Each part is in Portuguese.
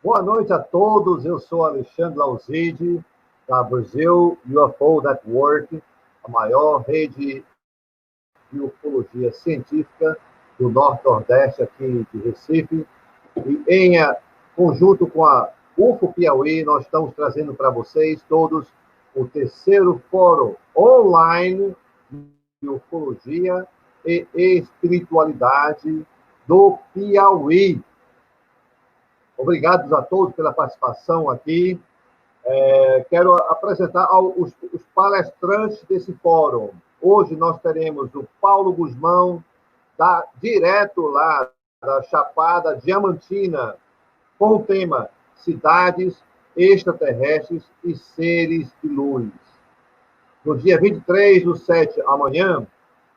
Boa noite a todos, eu sou Alexandre Lauzide, da Brasil UFO Network, a maior rede de ufologia científica do Norte-Nordeste aqui de Recife. E em conjunto com a UFO Piauí, nós estamos trazendo para vocês todos o terceiro fórum online de ufologia e espiritualidade do Piauí. Obrigado a todos pela participação aqui. Quero apresentar os palestrantes desse fórum. Hoje nós teremos o Paulo Guzmão, direto lá da Chapada Diamantina, com o tema Cidades Extraterrestres e Seres de Luz. No dia 23/7, amanhã,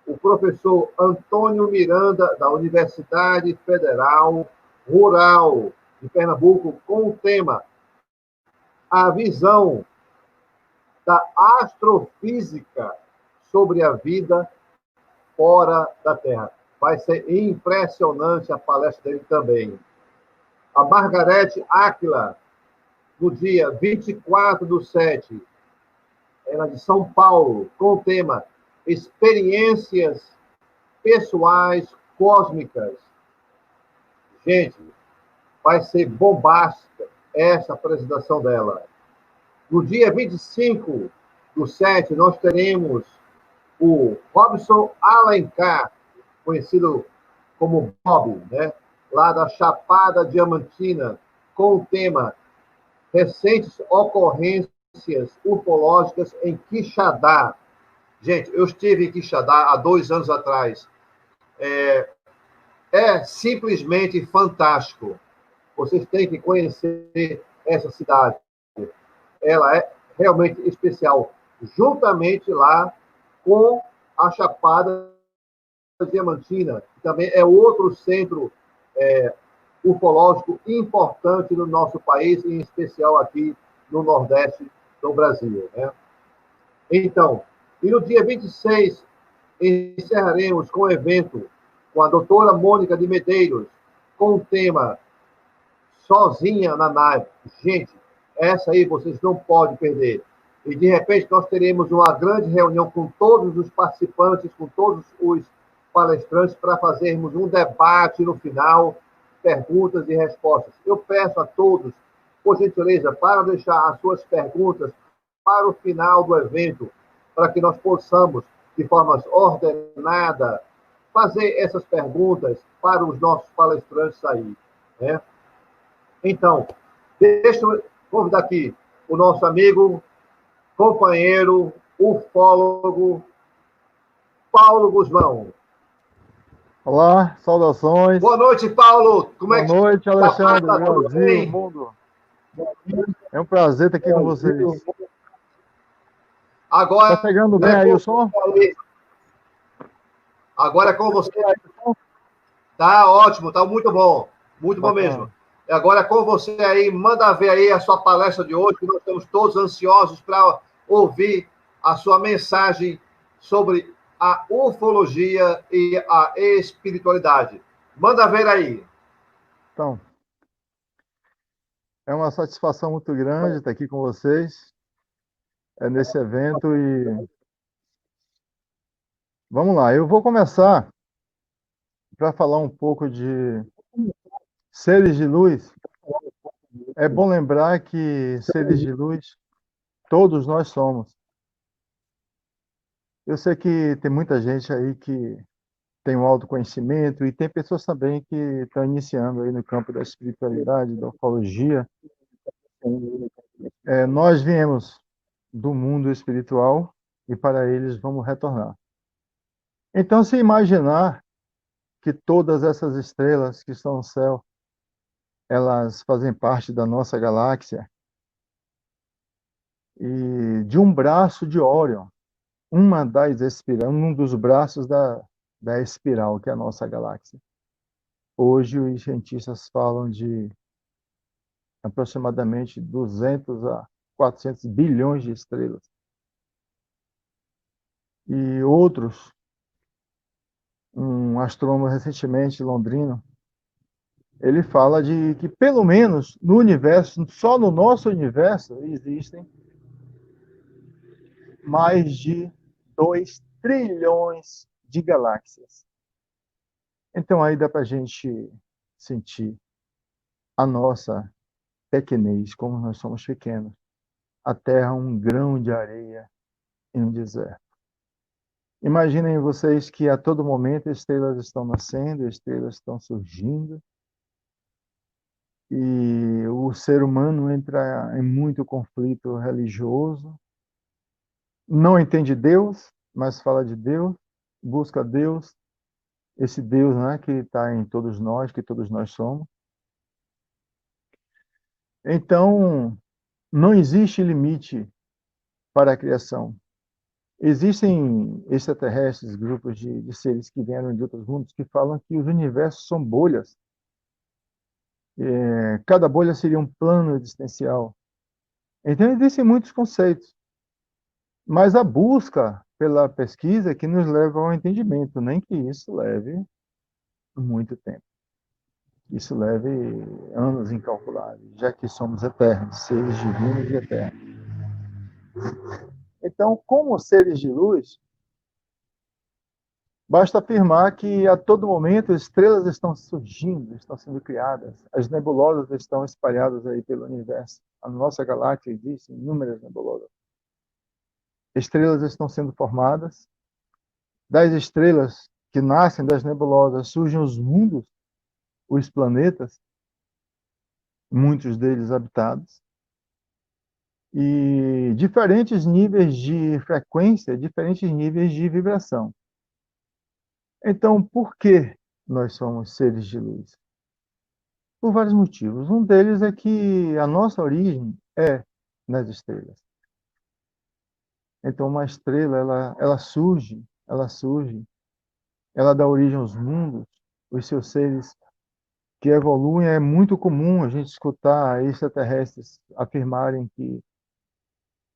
o professor Antônio Miranda, da Universidade Federal Rural de Pernambuco, com o tema A Visão da Astrofísica sobre a Vida Fora da Terra. Vai ser impressionante a palestra dele também. A Margarete Áquila, no dia 24/7, ela de São Paulo, com o tema Experiências Pessoais Cósmicas. Gente, vai ser bombástica essa apresentação dela. No dia 25/7, nós teremos o Robson Alencar, conhecido como Bob, né? Lá da Chapada Diamantina, com o tema Recentes Ocorrências Ufológicas em Quixadá. Gente, eu estive em Quixadá há 2 anos atrás. É simplesmente fantástico. Vocês têm que conhecer essa cidade. Ela é realmente especial, juntamente lá com a Chapada Diamantina, que também é outro centro ufológico importante no nosso país, em especial aqui no Nordeste do Brasil, né? Então, e no dia 26, encerraremos com o evento com a doutora Mônica de Medeiros, com o tema Sozinha na Nave. Gente, essa aí vocês não podem perder. E, de repente, nós teremos uma grande reunião com todos os participantes, com todos os palestrantes, para fazermos um debate no final, perguntas e respostas. Eu peço a todos, por gentileza, para deixar as suas perguntas para o final do evento, para que nós possamos, de forma ordenada, fazer essas perguntas para os nossos palestrantes aí, né? Então, deixa eu convidar aqui o nosso amigo, companheiro, ufólogo, Paulo Guzmão. Olá, saudações. Boa noite, Paulo. Como é Boa que noite, está? Alexandre, Tá tudo Brasil, bem? mundo. É um prazer estar aqui com vocês. Tá Agora pegando bem é aí com o você som? aí. Agora é com você. Tá ótimo, tá muito bom. Muito bom mesmo. Bacana. E agora é com você aí. Manda ver aí a sua palestra de hoje, que nós estamos todos ansiosos para ouvir a sua mensagem sobre a ufologia e a espiritualidade. Manda ver aí. Então, é uma satisfação muito grande estar aqui com vocês, nesse evento e vamos lá. Eu vou começar para falar um pouco de seres de luz. É bom lembrar que seres de luz todos nós somos. Eu sei que tem muita gente aí que tem um autoconhecimento e tem pessoas também que estão iniciando aí no campo da espiritualidade, da ufologia. Nós viemos do mundo espiritual e para eles vamos retornar. Então, se imaginar que todas essas estrelas que estão no céu, elas fazem parte da nossa galáxia e de um braço de Órion, um dos braços da espiral, que é a nossa galáxia. Hoje os cientistas falam de aproximadamente 200 a 400 bilhões de estrelas. E outros, um astrônomo recentemente londrino, ele fala de que pelo menos no universo, só no nosso universo, existem mais de 2 trilhões de galáxias. Então aí dá para a gente sentir a nossa pequenez, como nós somos pequenos. A Terra é um grão de areia em um deserto. Imaginem vocês que a todo momento estrelas estão nascendo, estrelas estão surgindo, e o ser humano entra em muito conflito religioso, não entende Deus, mas fala de Deus, busca Deus, esse Deus, né, que está em todos nós, que todos nós somos. Então, não existe limite para a criação. Existem extraterrestres, grupos de seres que vieram de outros mundos, que falam que os universos são bolhas. Cada bolha seria um plano existencial. Então, existem muitos conceitos, mas a busca pela pesquisa é que nos leva ao entendimento, nem que isso leve muito tempo. Isso leve anos incalculáveis, já que somos eternos, seres divinos e eternos. Então, como seres de luz, basta afirmar que a todo momento estrelas estão surgindo, estão sendo criadas, as nebulosas estão espalhadas aí pelo universo. A nossa galáxia existe inúmeras nebulosas. Estrelas estão sendo formadas. Das estrelas que nascem das nebulosas surgem os mundos, os planetas, muitos deles habitados, e diferentes níveis de frequência, diferentes níveis de vibração. Então, por que nós somos seres de luz? Por vários motivos. Um deles é que a nossa origem é nas estrelas. Então, uma estrela, ela dá origem aos mundos, os seus seres que evoluem. É muito comum a gente escutar extraterrestres afirmarem que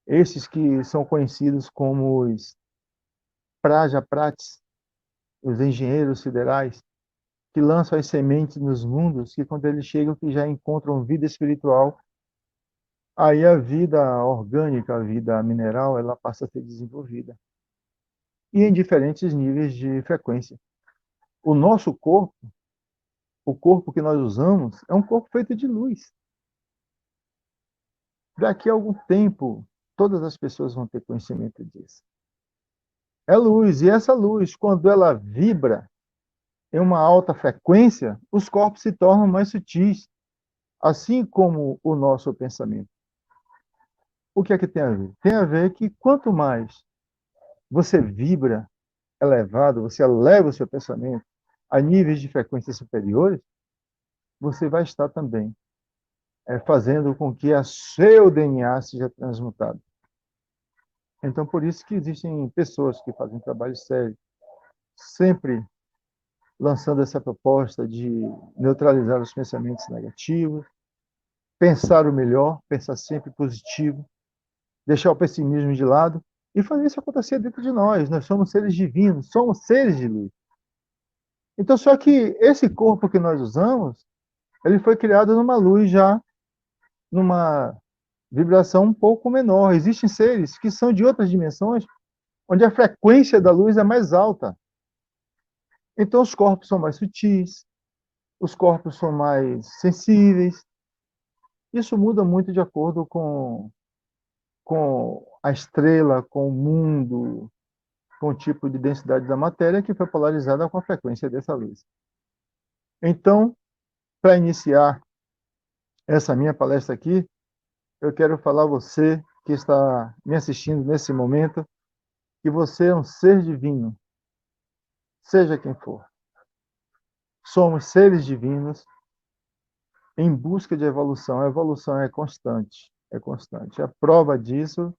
esses que são conhecidos como os Prajapratis, os engenheiros siderais, que lançam as sementes nos mundos, que quando eles chegam que já encontram vida espiritual, aí a vida orgânica, a vida mineral, ela passa a ser desenvolvida. E em diferentes níveis de frequência. O nosso corpo, o corpo que nós usamos, é um corpo feito de luz. Daqui a algum tempo, todas as pessoas vão ter conhecimento disso. É luz, e essa luz, quando ela vibra em uma alta frequência, os corpos se tornam mais sutis, assim como o nosso pensamento. O que é que tem a ver? Tem a ver que quanto mais você vibra elevado, você eleva o seu pensamento, a níveis de frequências superiores, você vai estar também fazendo com que a seu DNA seja transmutado. Então, por isso que existem pessoas que fazem trabalho sério, sempre lançando essa proposta de neutralizar os pensamentos negativos, pensar o melhor, pensar sempre positivo, deixar o pessimismo de lado e fazer isso acontecer dentro de nós. Nós somos seres divinos, somos seres de luz. Então, só que esse corpo que nós usamos, ele foi criado numa luz já, numa vibração um pouco menor. Existem seres que são de outras dimensões, onde a frequência da luz é mais alta. Então, os corpos são mais sutis, os corpos são mais sensíveis. Isso muda muito de acordo com a estrela, com o mundo, com o tipo de densidade da matéria que foi polarizada com a frequência dessa luz. Então, para iniciar essa minha palestra aqui, eu quero falar a você que está me assistindo nesse momento, que você é um ser divino, seja quem for. Somos seres divinos em busca de evolução. A evolução é constante, é constante. A prova disso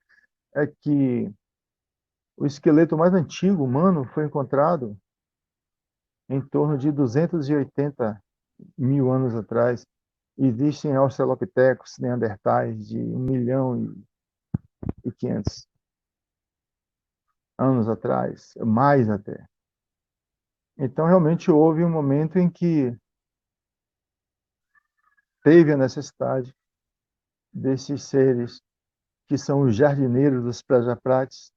é que o esqueleto mais antigo humano foi encontrado em torno de 280 mil anos atrás. Existem australopitecos, neandertais de 1.500.000 anos atrás, mais até. Então, realmente houve um momento em que teve a necessidade desses seres que são os jardineiros dos Prajapratis,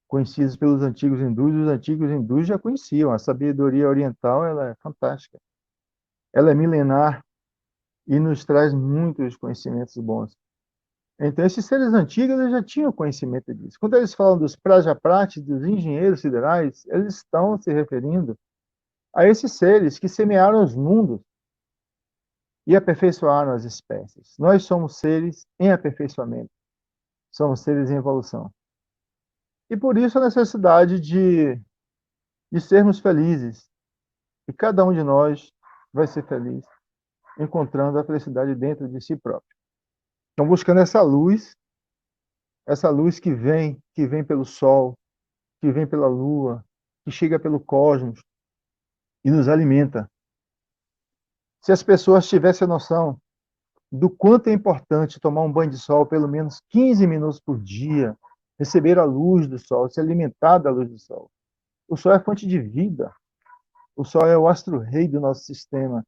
conhecidos pelos antigos hindus. Os antigos hindus já conheciam. A sabedoria oriental, ela é fantástica. Ela é milenar e nos traz muitos conhecimentos bons. Então, esses seres antigos eles já tinham conhecimento disso. Quando eles falam dos Prajapratis, dos engenheiros siderais, eles estão se referindo a esses seres que semearam os mundos e aperfeiçoaram as espécies. Nós somos seres em aperfeiçoamento. Somos seres em evolução. E por isso a necessidade de sermos felizes. E cada um de nós vai ser feliz, encontrando a felicidade dentro de si próprio. Então, buscando essa luz que vem pelo sol, que vem pela lua, que chega pelo cosmos e nos alimenta. Se as pessoas tivessem a noção do quanto é importante tomar um banho de sol pelo menos 15 minutos por dia, receber a luz do sol, se alimentar da luz do sol. O sol é fonte de vida. O sol é o astro-rei do nosso sistema.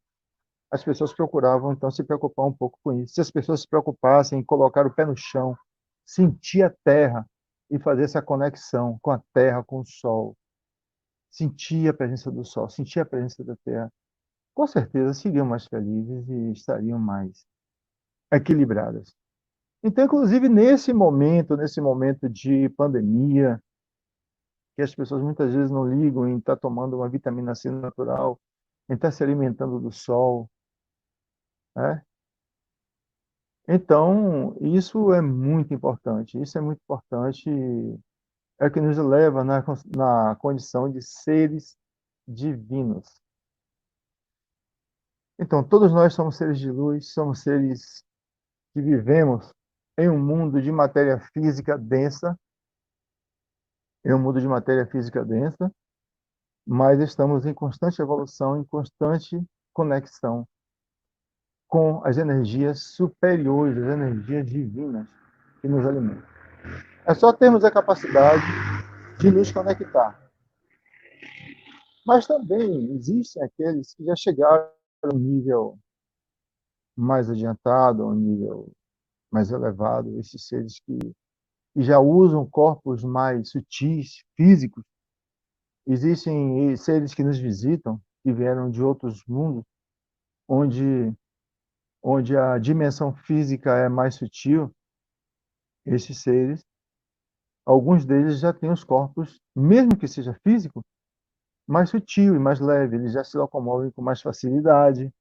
As pessoas procuravam, então, se preocupar um pouco com isso. Se as pessoas se preocupassem em colocar o pé no chão, sentir a terra e fazer essa conexão com a terra, com o sol, sentir a presença do sol, sentir a presença da terra, com certeza seriam mais felizes e estariam mais equilibradas. Então, inclusive, nesse momento de pandemia, que as pessoas muitas vezes não ligam em estar tomando uma vitamina C natural, em estar se alimentando do sol, né? Então, isso é muito importante. Isso é muito importante, é o que nos leva na condição de seres divinos. Então, todos nós somos seres de luz, somos seres que vivemos em um mundo de matéria física densa, em um mundo de matéria física densa, mas estamos em constante evolução, em constante conexão com as energias superiores, as energias divinas que nos alimentam. É só termos a capacidade de nos conectar. Mas também existem aqueles que já chegaram a um nível mais adiantado, a um nível mais elevado, esses seres que já usam corpos mais sutis, físicos. Existem seres que nos visitam, que vieram de outros mundos, onde a dimensão física é mais sutil. Esses seres, alguns deles já têm os corpos, mesmo que seja físico, mais sutil e mais leve, eles já se locomovem com mais facilidade,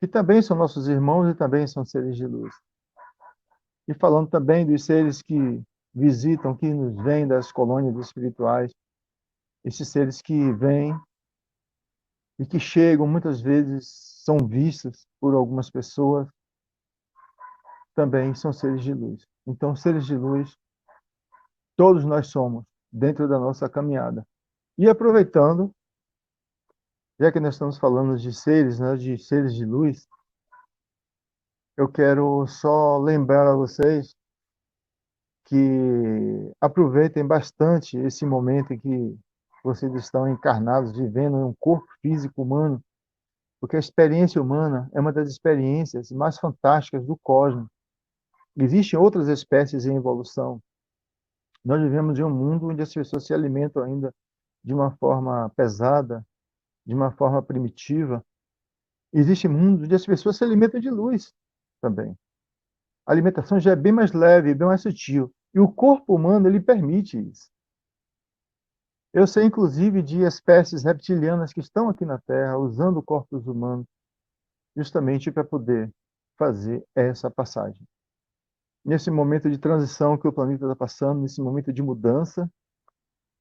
que também são nossos irmãos e também são seres de luz. E falando também dos seres que visitam, que nos vêm das colônias espirituais, esses seres que vêm e que chegam, muitas vezes são vistos por algumas pessoas, também são seres de luz. Então, seres de luz, todos nós somos, dentro da nossa caminhada. E aproveitando, já que nós estamos falando de seres, né, de seres de luz, eu quero só lembrar a vocês que aproveitem bastante esse momento em que vocês estão encarnados, vivendo em um corpo físico humano, porque a experiência humana é uma das experiências mais fantásticas do cosmos. Existem outras espécies em evolução. Nós vivemos em um mundo onde as pessoas se alimentam ainda de uma forma pesada, de uma forma primitiva. Existe mundos onde as pessoas se alimentam de luz também. A alimentação já é bem mais leve, bem mais sutil. E o corpo humano, ele permite isso. Eu sei, inclusive, de espécies reptilianas que estão aqui na Terra usando corpos humanos justamente para poder fazer essa passagem. Nesse momento de transição que o planeta está passando, nesse momento de mudança,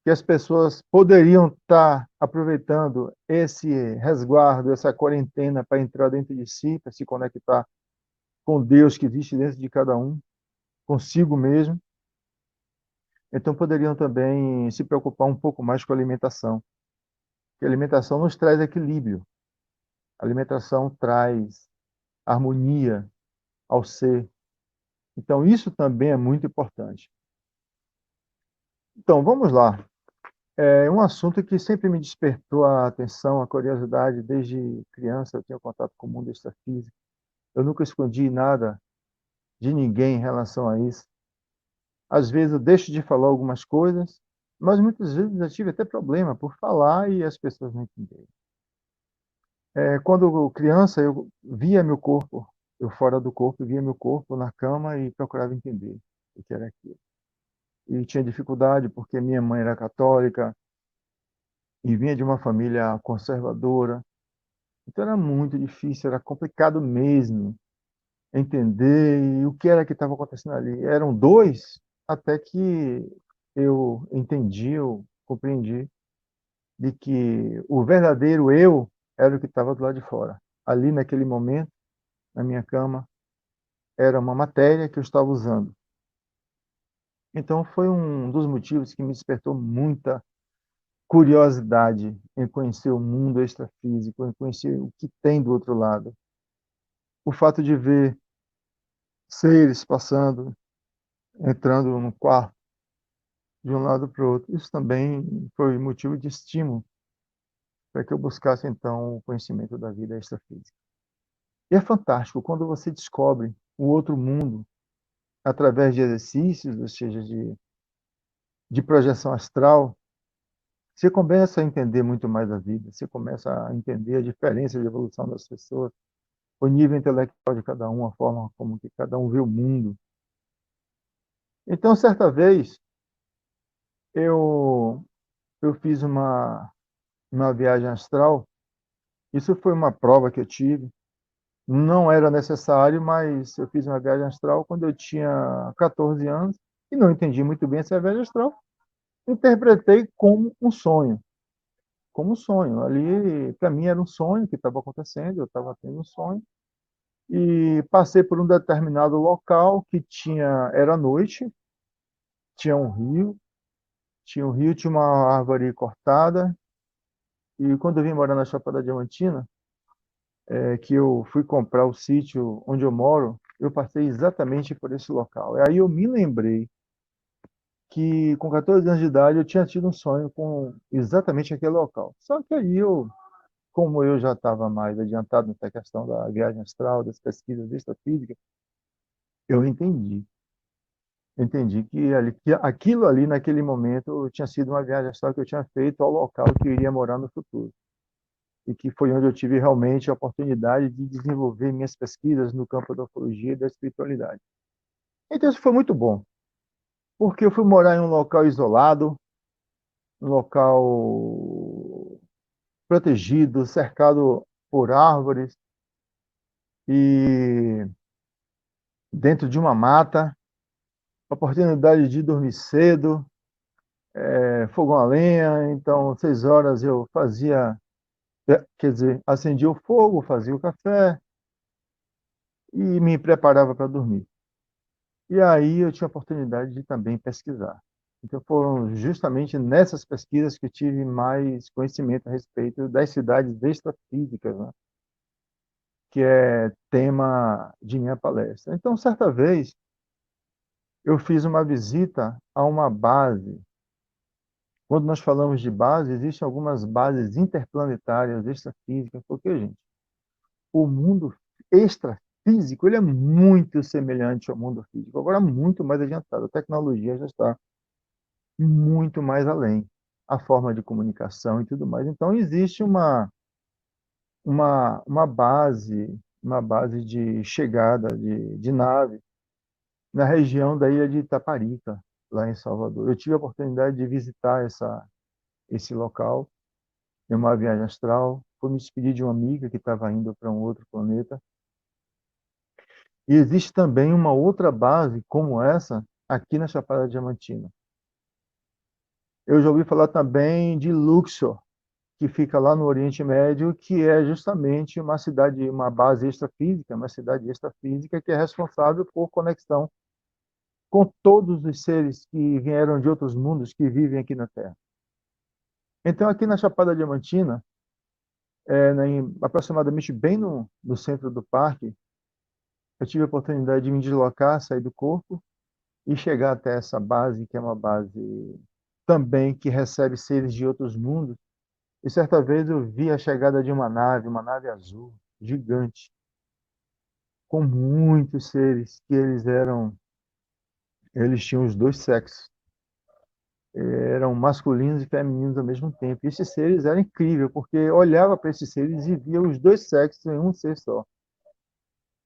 que as pessoas poderiam estar aproveitando esse resguardo, essa quarentena para entrar dentro de si, para se conectar com Deus que existe dentro de cada um, consigo mesmo. Então poderiam também se preocupar um pouco mais com a alimentação. Porque a alimentação nos traz equilíbrio. A alimentação traz harmonia ao ser. Então isso também é muito importante. Então vamos lá. É um assunto que sempre me despertou a atenção, a curiosidade. Desde criança eu tenho contato com o mundo extrafísico. Eu nunca escondi nada de ninguém em relação a isso. Às vezes eu deixo de falar algumas coisas, mas muitas vezes eu tive até problema por falar e as pessoas não entenderem. Quando criança, eu via meu corpo, eu fora do corpo, via meu corpo na cama e procurava entender o que era aquilo. E tinha dificuldade porque minha mãe era católica e vinha de uma família conservadora. Então era muito difícil, era complicado mesmo entender o que era que estava acontecendo ali. Eram dois, até que eu entendi, eu compreendi de que o verdadeiro eu era o que estava do lado de fora. Ali, naquele momento, na minha cama, era uma matéria que eu estava usando. Então, foi um dos motivos que me despertou muita curiosidade em conhecer o mundo extrafísico, em conhecer o que tem do outro lado. O fato de ver seres passando, entrando no quarto, de um lado para o outro, isso também foi motivo de estímulo para que eu buscasse, então, o conhecimento da vida extrafísica. E é fantástico quando você descobre o outro mundo através de exercícios, ou seja, de projeção astral, você começa a entender muito mais a vida, você começa a entender a diferença de evolução das pessoas, o nível intelectual de cada um, a forma como que cada um vê o mundo. Então, certa vez, eu, eu fiz uma viagem astral, isso foi uma prova que eu tive, não era necessário, mas eu fiz uma viagem astral quando eu tinha 14 anos e não entendi muito bem essa viagem astral. Interpretei como um sonho. Como um sonho. Ali, para mim, era um sonho que estava acontecendo, eu estava tendo um sonho. E passei por um determinado local que era noite, tinha um rio, tinha uma árvore cortada. E quando eu vim morar na Chapada Diamantina, que eu fui comprar o sítio onde eu moro, eu passei exatamente por esse local. E aí eu me lembrei que com 14 anos de idade eu tinha tido um sonho com exatamente aquele local. Só que aí como eu já estava mais adiantado nessa questão da viagem astral, das pesquisas extrafísicas, eu entendi. Entendi que aquilo ali, naquele momento, tinha sido uma viagem astral que eu tinha feito ao local que eu iria morar no futuro. E que foi onde eu tive realmente a oportunidade de desenvolver minhas pesquisas no campo da ufologia e da espiritualidade. Então isso foi muito bom, porque eu fui morar em um local isolado, um local protegido, cercado por árvores e dentro de uma mata, oportunidade de dormir cedo, fogão a lenha, então 6 horas eu fazia quer dizer, acendia o fogo, fazia o café e me preparava para dormir. E aí eu tinha a oportunidade de também pesquisar. Então foram justamente nessas pesquisas que eu tive mais conhecimento a respeito das cidades extrafísicas, né? Que é tema de minha palestra. Então, certa vez, eu fiz uma visita a uma base. Quando nós falamos de base, existem algumas bases interplanetárias extrafísicas, porque, gente, o mundo extrafísico ele é muito semelhante ao mundo físico, agora muito mais adiantado. A tecnologia já está muito mais além, a forma de comunicação e tudo mais. Então, existe uma base de chegada de nave na região da ilha de Itaparica, lá em Salvador. Eu tive a oportunidade de visitar esse local em uma viagem astral, fui me despedir de uma amiga que estava indo para um outro planeta. E existe também uma outra base como essa aqui na Chapada Diamantina. Eu já ouvi falar também de Luxor, que fica lá no Oriente Médio, que é justamente uma cidade, uma base extrafísica, uma cidade extrafísica que é responsável por conexão com todos os seres que vieram de outros mundos que vivem aqui na Terra. Então, aqui na Chapada Diamantina, aproximadamente bem no centro do parque, eu tive a oportunidade de me deslocar, sair do corpo e chegar até essa base, que é uma base também que recebe seres de outros mundos. E certa vez eu vi a chegada de uma nave azul, gigante, com muitos seres que eles tinham os dois sexos, eram masculinos e femininos ao mesmo tempo. E esses seres eram incríveis, porque eu olhava para esses seres e via os dois sexos em um ser só.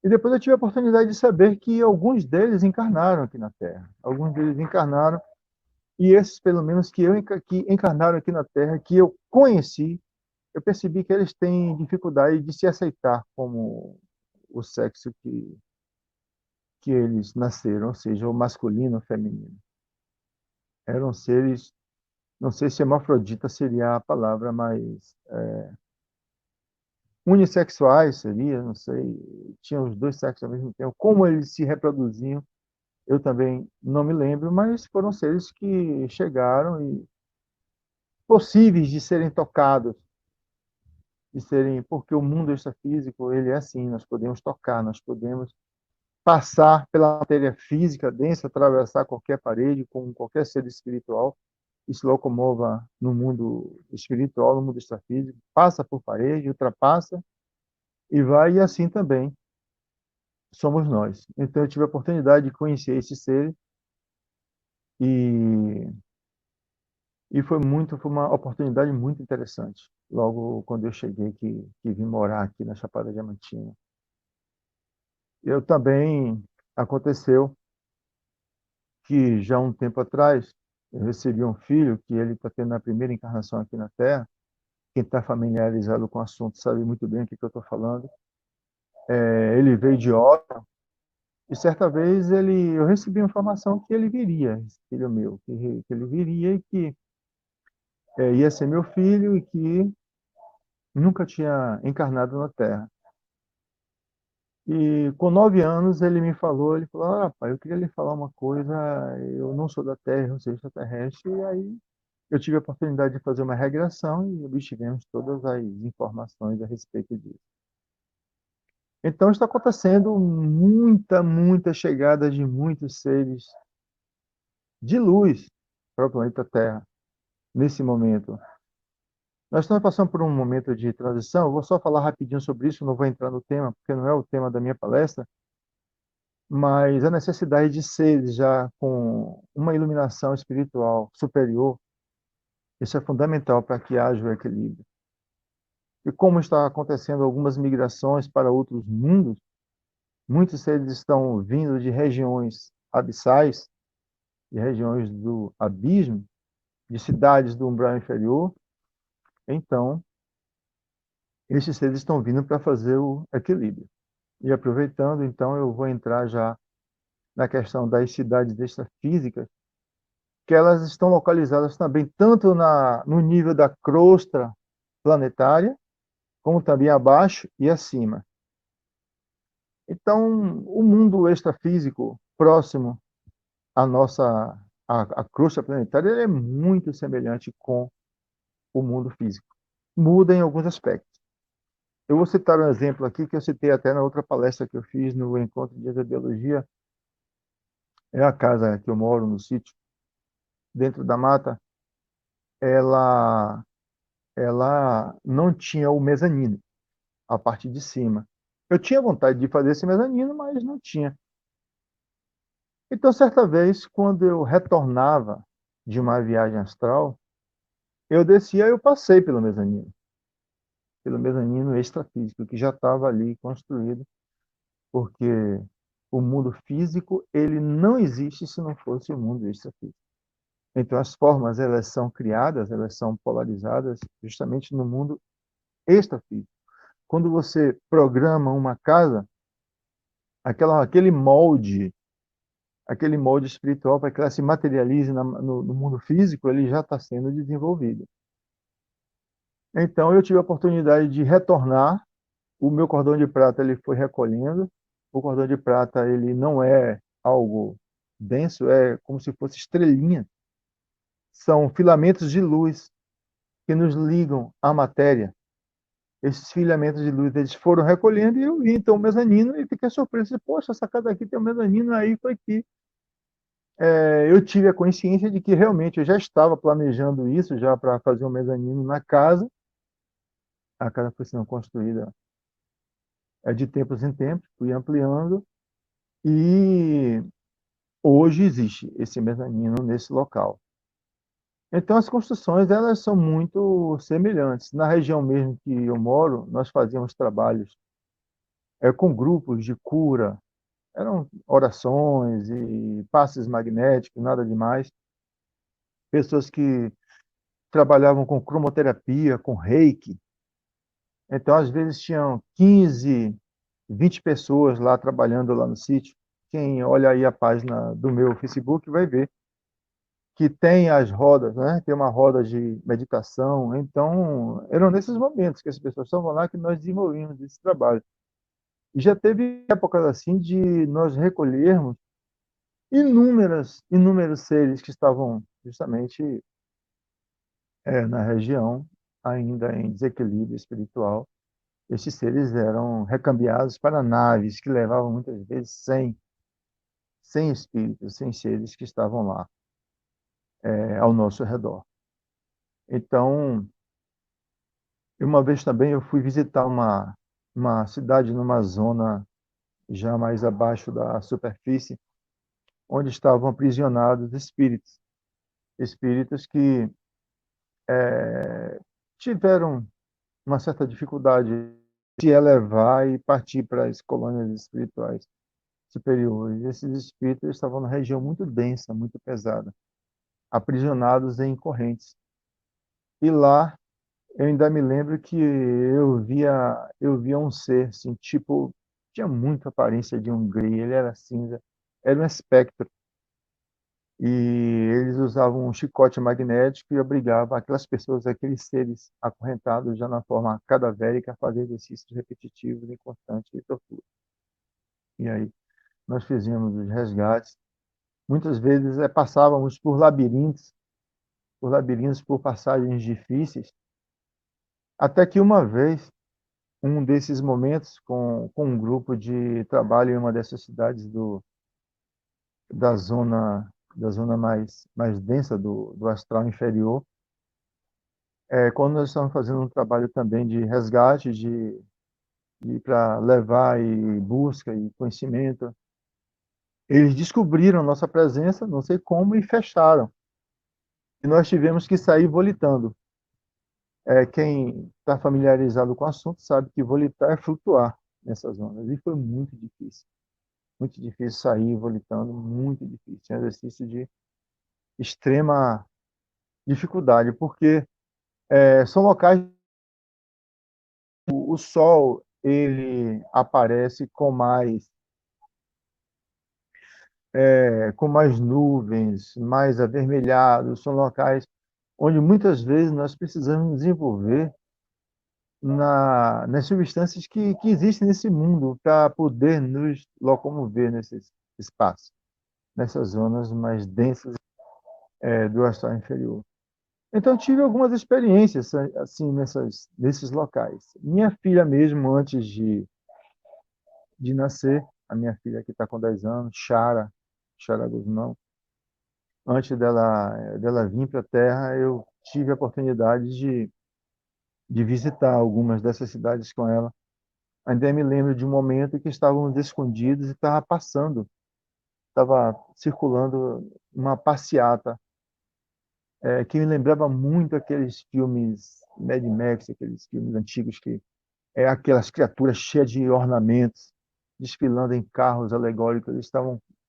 E depois eu tive a oportunidade de saber que alguns deles encarnaram aqui na Terra. Alguns deles encarnaram, e esses, pelo menos, que encarnaram aqui na Terra, que eu conheci, eu percebi que eles têm dificuldade de se aceitar como o sexo que eles nasceram, ou seja, o masculino ou feminino. Eram seres, não sei se hermafrodita seria a palavra, mas unissexuais seria, não sei, tinham os dois sexos ao mesmo tempo. Como eles se reproduziam, eu também não me lembro, mas foram seres que chegaram e possíveis de serem tocados, de serem, porque o mundo extrafísico, ele é assim, nós podemos tocar, nós podemos passar pela matéria física densa, atravessar qualquer parede com qualquer ser espiritual e se locomova no mundo espiritual, no mundo extrafísico, passa por parede, ultrapassa e vai, e assim também somos nós. Então eu tive a oportunidade de conhecer esses seres e, foi uma oportunidade muito interessante. Logo quando eu cheguei, que vim morar aqui na Chapada Diamantina. Eu também, aconteceu que já há um tempo atrás, eu recebi um filho que ele está tendo a primeira encarnação aqui na Terra. Quem está familiarizado com o assunto sabe muito bem o que eu estou falando. Ele veio de Óbidos e certa vez eu recebi a informação que ele viria, esse filho meu, que ele viria e que ia ser meu filho e que nunca tinha encarnado na Terra. E com 9 anos ele falou, ah, pai, eu queria lhe falar uma coisa, eu não sou da Terra, eu sou extraterrestre, e aí eu tive a oportunidade de fazer uma regressão e obtivemos todas as informações a respeito disso. Então está acontecendo muita chegada de muitos seres de luz para o planeta Terra nesse momento. Nós estamos passando por um momento de transição, eu vou só falar rapidinho sobre isso, não vou entrar no tema, porque não é o tema da minha palestra, mas a necessidade de seres já com uma iluminação espiritual superior, isso é fundamental para que haja o equilíbrio. E como está acontecendo algumas migrações para outros mundos, muitos seres estão vindo de regiões abissais, de regiões do abismo, de cidades do umbral inferior. Então, esses seres estão vindo para fazer o equilíbrio. E aproveitando, então, eu vou entrar já na questão das cidades extrafísicas, que elas estão localizadas também tanto no nível da crosta planetária, como também abaixo e acima. Então, o mundo extrafísico próximo à nossa à crosta planetária ele é muito semelhante com o mundo físico. Muda em alguns aspectos. Eu vou citar um exemplo aqui que eu citei até na outra palestra que eu fiz no Encontro de Biologia. É a casa que eu moro, no sítio, dentro da mata. Ela, ela não tinha o mezanino, a parte de cima. Eu tinha vontade de fazer esse mezanino, mas não tinha. Então, certa vez, quando eu retornava de uma viagem astral, eu descia e eu passei pelo mezanino extrafísico, que já estava ali construído, porque o mundo físico ele não existe se não fosse o mundo extrafísico. Então, as formas elas são criadas, elas são polarizadas justamente no mundo extrafísico. Quando você programa uma casa, aquele molde espiritual para que ela se materialize no mundo físico, ele já está sendo desenvolvido. Então, eu tive a oportunidade de retornar. O meu cordão de prata ele foi recolhendo. O cordão de prata ele não é algo denso, é como se fosse estrelinha. São filamentos de luz que nos ligam à matéria. Esses filamentos de luz eles foram recolhendo e eu vi então o mezanino e fiquei surpreso. Poxa, essa casa aqui tem um mezanino. Aí foi que eu tive a consciência de que realmente eu já estava planejando isso já para fazer um mezanino na casa. A casa foi sendo construída de tempos em tempos, fui ampliando e hoje existe esse mezanino nesse local. Então as construções elas são muito semelhantes. Na região mesmo que eu moro, nós fazíamos trabalhos com grupos de cura, eram orações e passes magnéticos, nada demais. Pessoas que trabalhavam com cromoterapia, com reiki. Então, às vezes, tinham 15, 20 pessoas lá trabalhando lá no sítio. Quem olha aí a página do meu Facebook vai ver que tem as rodas, né? Tem uma roda de meditação. Então, eram nesses momentos que as pessoas estavam lá que nós desenvolvimos esse trabalho. E já teve épocas assim de nós recolhermos inúmeros seres que estavam justamente na região, ainda em desequilíbrio espiritual. Esses seres eram recambiados para naves que levavam muitas vezes 100 espíritos, 100 seres que estavam lá ao nosso redor. Então, uma vez também eu fui visitar uma cidade numa zona já mais abaixo da superfície, onde estavam aprisionados espíritos. Espíritos que tiveram uma certa dificuldade de elevar e partir para as colônias espirituais superiores. Esses espíritos estavam numa região muito densa, muito pesada, aprisionados em correntes. E lá eu ainda me lembro que eu via um ser assim, tipo, tinha muita aparência de um grey, ele era cinza, era um espectro. E eles usavam um chicote magnético e obrigavam aquelas pessoas, aqueles seres acorrentados já na forma cadavérica, a fazer exercícios repetitivos e constantes de tortura. E aí nós fizemos os resgates. Muitas vezes passávamos por passagens difíceis, até que uma vez, um desses momentos, com um grupo de trabalho em uma dessas cidades da zona mais densa do astral inferior, quando nós estamos fazendo um trabalho também de resgate, para levar e busca e conhecimento, eles descobriram nossa presença, não sei como, e fecharam. E nós tivemos que sair volitando. Quem está familiarizado com o assunto sabe que volitar é flutuar nessas zonas. E foi muito difícil sair volitando, muito difícil. É um exercício de extrema dificuldade, porque são locais o sol ele aparece com mais nuvens, mais avermelhados. São locais onde muitas vezes nós precisamos desenvolver nas substâncias que existem nesse mundo para poder nos locomover nesses espaços, nessas zonas mais densas do astral inferior. Então, tive algumas experiências assim nesses locais. Minha filha mesmo, antes de nascer, a minha filha que está com 10 anos, Chara Guzmão, antes dela vir para a Terra, eu tive a oportunidade de visitar algumas dessas cidades com ela. Ainda me lembro de um momento que estávamos escondidos e estava circulando uma passeata que me lembrava muito aqueles filmes Mad Max, aqueles filmes antigos que aquelas criaturas cheias de ornamentos, desfilando em carros alegóricos. Eles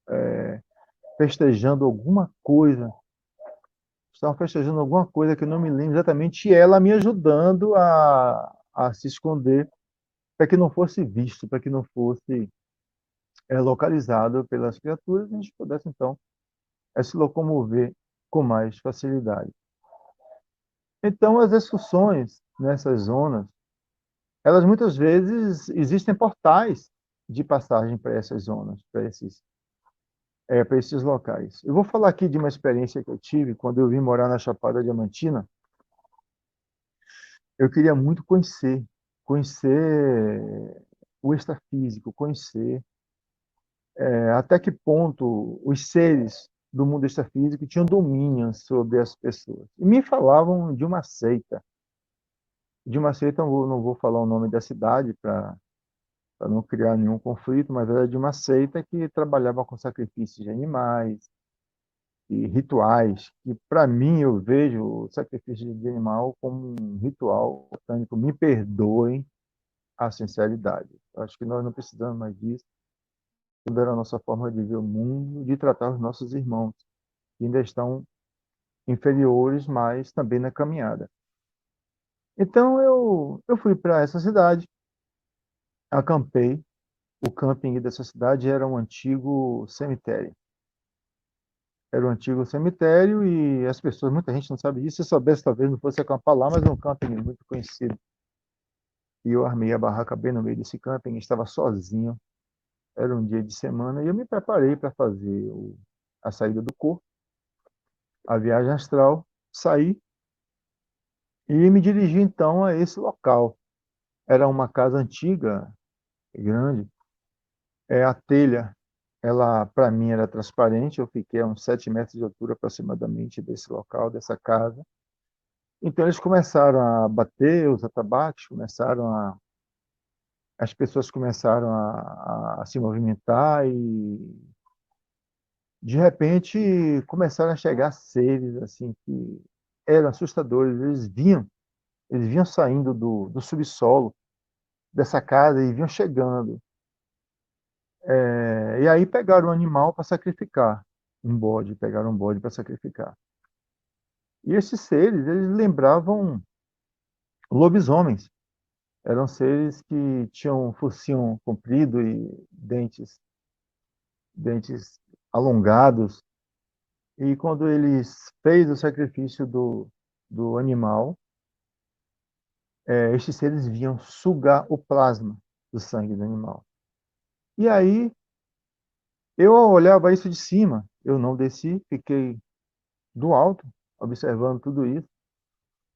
é, festejando alguma coisa, estavam festejando alguma coisa que eu não me lembro exatamente, e ela me ajudando a se esconder para que não fosse visto, para que não fosse localizado pelas criaturas, e a gente pudesse então se locomover com mais facilidade. Então, as excursões nessas zonas, elas muitas vezes existem portais de passagem para essas zonas, para esses locais. Eu vou falar aqui de uma experiência que eu tive quando eu vim morar na Chapada Diamantina. Eu queria muito conhecer o extrafísico, conhecer até que ponto os seres do mundo extrafísico tinham domínio sobre as pessoas. E me falavam de uma seita, não vou falar o nome da cidade para não criar nenhum conflito, mas era de uma seita que trabalhava com sacrifícios de animais e rituais, que para mim eu vejo o sacrifício de animal como um ritual botânico. Me perdoem a sinceridade. Eu acho que nós não precisamos mais disso. Tudo era a nossa forma de ver o mundo, de tratar os nossos irmãos, que ainda estão inferiores, mas também na caminhada. Então eu fui para essa cidade, acampei. O camping dessa cidade era um antigo cemitério. Era um antigo cemitério e as pessoas, muita gente não sabe disso. Se soubesse, talvez não fosse acampar lá, mas é um camping muito conhecido. E eu armei a barraca bem no meio desse camping, estava sozinho. Era um dia de semana e eu me preparei para fazer a saída do corpo, a viagem astral, saí e me dirigi então a esse local. Era uma casa antiga, grande. A telha, ela para mim era transparente. Eu fiquei a uns 7 metros de altura aproximadamente desse local, dessa casa. Então eles começaram a bater os atabaques, as pessoas começaram a se movimentar e de repente começaram a chegar seres assim que eram assustadores. Eles vinham saindo do subsolo dessa casa e vinham chegando. E aí pegaram um animal para sacrificar, pegaram um bode para sacrificar. E esses seres, eles lembravam lobisomens. Eram seres que tinham um focinho comprido e dentes alongados. E quando eles fez o sacrifício do animal, estes seres vinham sugar o plasma do sangue do animal. E aí eu olhava isso de cima, eu não desci, fiquei do alto, observando tudo isso,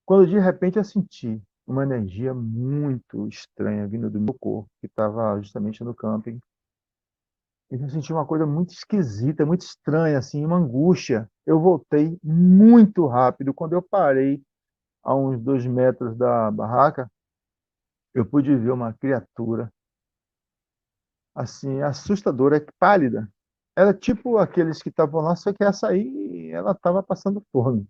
quando de repente eu senti uma energia muito estranha vindo do meu corpo, que estava justamente no camping. E eu senti uma coisa muito esquisita, muito estranha, assim, uma angústia. Eu voltei muito rápido. Quando eu parei a uns 2 metros da barraca, eu pude ver uma criatura, assim, assustadora, pálida. Era tipo aqueles que estavam lá, só que essa aí, ela estava passando fome.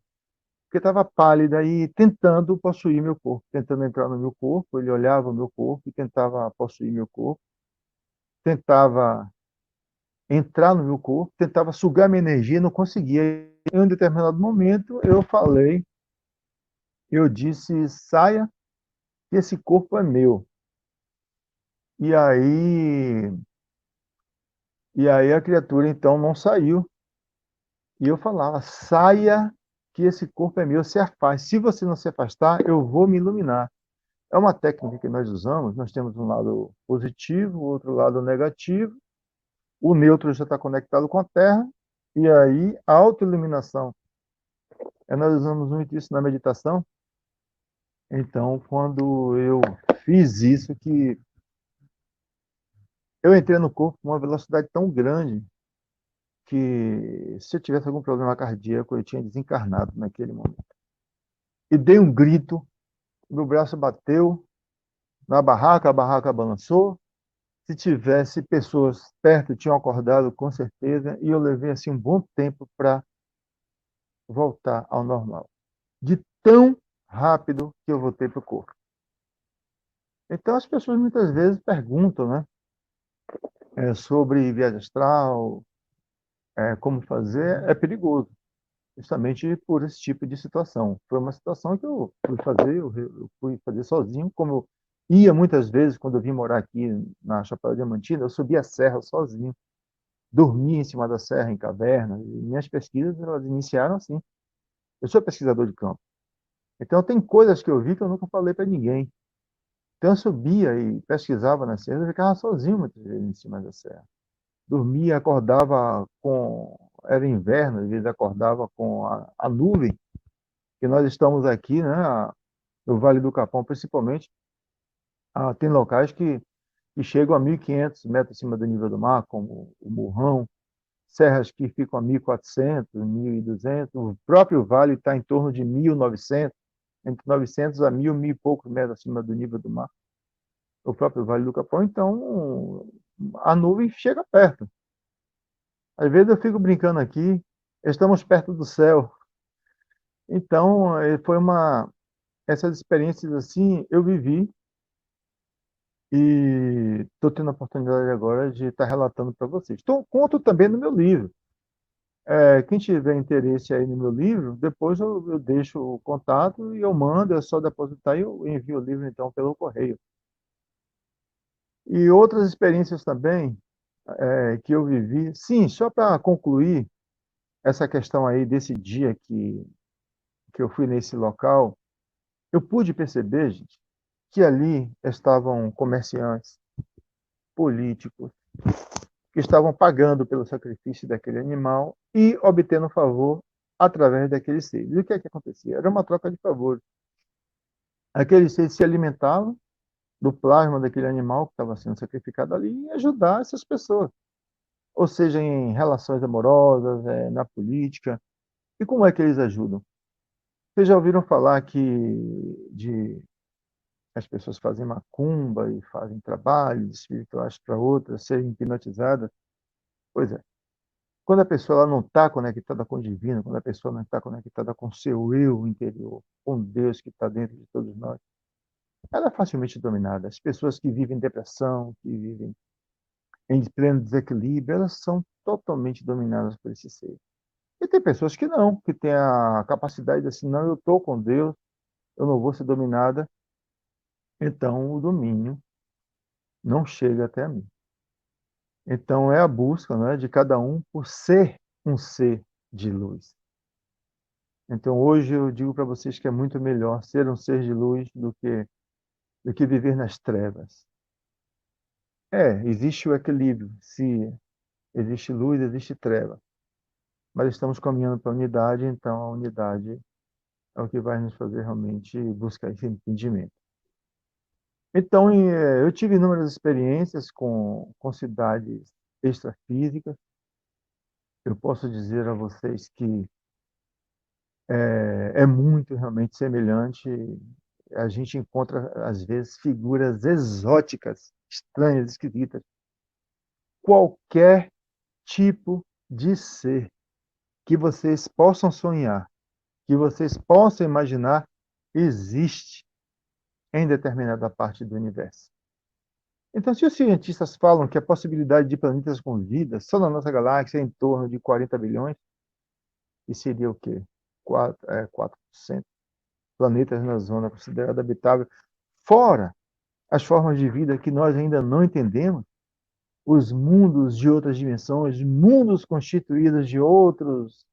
Porque estava pálida e tentando possuir meu corpo, tentando entrar no meu corpo. Ele olhava o meu corpo e tentava possuir meu corpo, tentava entrar no meu corpo, tentava sugar minha energia, não conseguia. Em um determinado momento, eu disse: saia, que esse corpo é meu. E aí, e aí a criatura então não saiu. E eu falava: saia, que esse corpo é meu, se afaste. Se você não se afastar, eu vou me iluminar. É uma técnica que nós usamos, nós temos um lado positivo, outro lado negativo, o neutro já está conectado com a Terra, e aí a autoiluminação. Nós usamos muito isso na meditação. Então, quando eu fiz isso, que eu entrei no corpo com uma velocidade tão grande que se eu tivesse algum problema cardíaco, eu tinha desencarnado naquele momento. E dei um grito, meu braço bateu na barraca, a barraca balançou. Se tivesse pessoas perto, tinham acordado com certeza, e eu levei assim um bom tempo para voltar ao normal. De tão rápido que eu voltei para o corpo. Então as pessoas muitas vezes perguntam, né, sobre viagem astral, como fazer. É perigoso, justamente por esse tipo de situação. Foi uma situação que eu fui fazer sozinho, como eu ia muitas vezes quando eu vim morar aqui na Chapada Diamantina, eu subia a serra sozinho, dormia em cima da serra, em cavernas, e minhas pesquisas elas iniciaram assim. Eu sou pesquisador de campo, então tem coisas que eu vi que eu nunca falei para ninguém. Então eu subia e pesquisava na serra, eu ficava sozinho muitas vezes em cima da serra. Dormia, acordava com... Era inverno, às vezes acordava com a nuvem, que nós estamos aqui, né, no Vale do Capão, principalmente. Tem locais que chegam a 1.500 metros acima do nível do mar, como o Morrão, serras que ficam a 1.400, 1.200. O próprio vale está em torno de 1.900, entre 900 a 1.000, 1.000 e poucos metros acima do nível do mar. O próprio Vale do Capão, então a nuvem chega perto. Às vezes eu fico brincando aqui, estamos perto do céu. Então, essas experiências assim eu vivi e estou tendo a oportunidade agora de estar relatando para vocês. Conto também no meu livro. Quem tiver interesse aí no meu livro, depois eu deixo o contato e eu mando, é só depositar e eu envio o livro então pelo correio. E outras experiências também que eu vivi. Sim, só para concluir essa questão aí desse dia que eu fui nesse local, eu pude perceber, gente, que ali estavam comerciantes, políticos, que estavam pagando pelo sacrifício daquele animal e obtendo favor através daqueles seres. E o que é que acontecia? Era uma troca de favores. Aqueles seres se alimentavam do plasma daquele animal que estava sendo sacrificado ali e ajudar essas pessoas. Ou seja, em relações amorosas, na política. E como é que eles ajudam? Vocês já ouviram falar de as pessoas fazem macumba e fazem trabalhos espirituais para outras serem hipnotizadas? Pois é. Quando a pessoa ela não está conectada com o divino, quando a pessoa não está conectada com o seu eu interior, com Deus que está dentro de todos nós, ela é facilmente dominada. As pessoas que vivem em depressão, que vivem em pleno desequilíbrio, elas são totalmente dominadas por esse ser. E tem pessoas que não, que têm a capacidade de assim, não, eu estou com Deus, eu não vou ser dominada, então o domínio não chega até mim. Então é a busca, né, de cada um por ser um ser de luz. Então hoje eu digo para vocês que é muito melhor ser um ser de luz do que viver nas trevas. Existe o equilíbrio. Se existe luz, existe treva. Mas estamos caminhando para a unidade, então a unidade é o que vai nos fazer realmente buscar esse entendimento. Então, eu tive inúmeras experiências com cidades extrafísicas. Eu posso dizer a vocês que é muito realmente semelhante. A gente encontra, às vezes, figuras exóticas, estranhas, esquisitas. Qualquer tipo de ser que vocês possam sonhar, que vocês possam imaginar, existe em determinada parte do universo. Então, se os cientistas falam que a possibilidade de planetas com vida só na nossa galáxia é em torno de 40 bilhões, e seria o quê? 4% planetas na zona considerada habitável, fora as formas de vida que nós ainda não entendemos, os mundos de outras dimensões, mundos constituídos de outras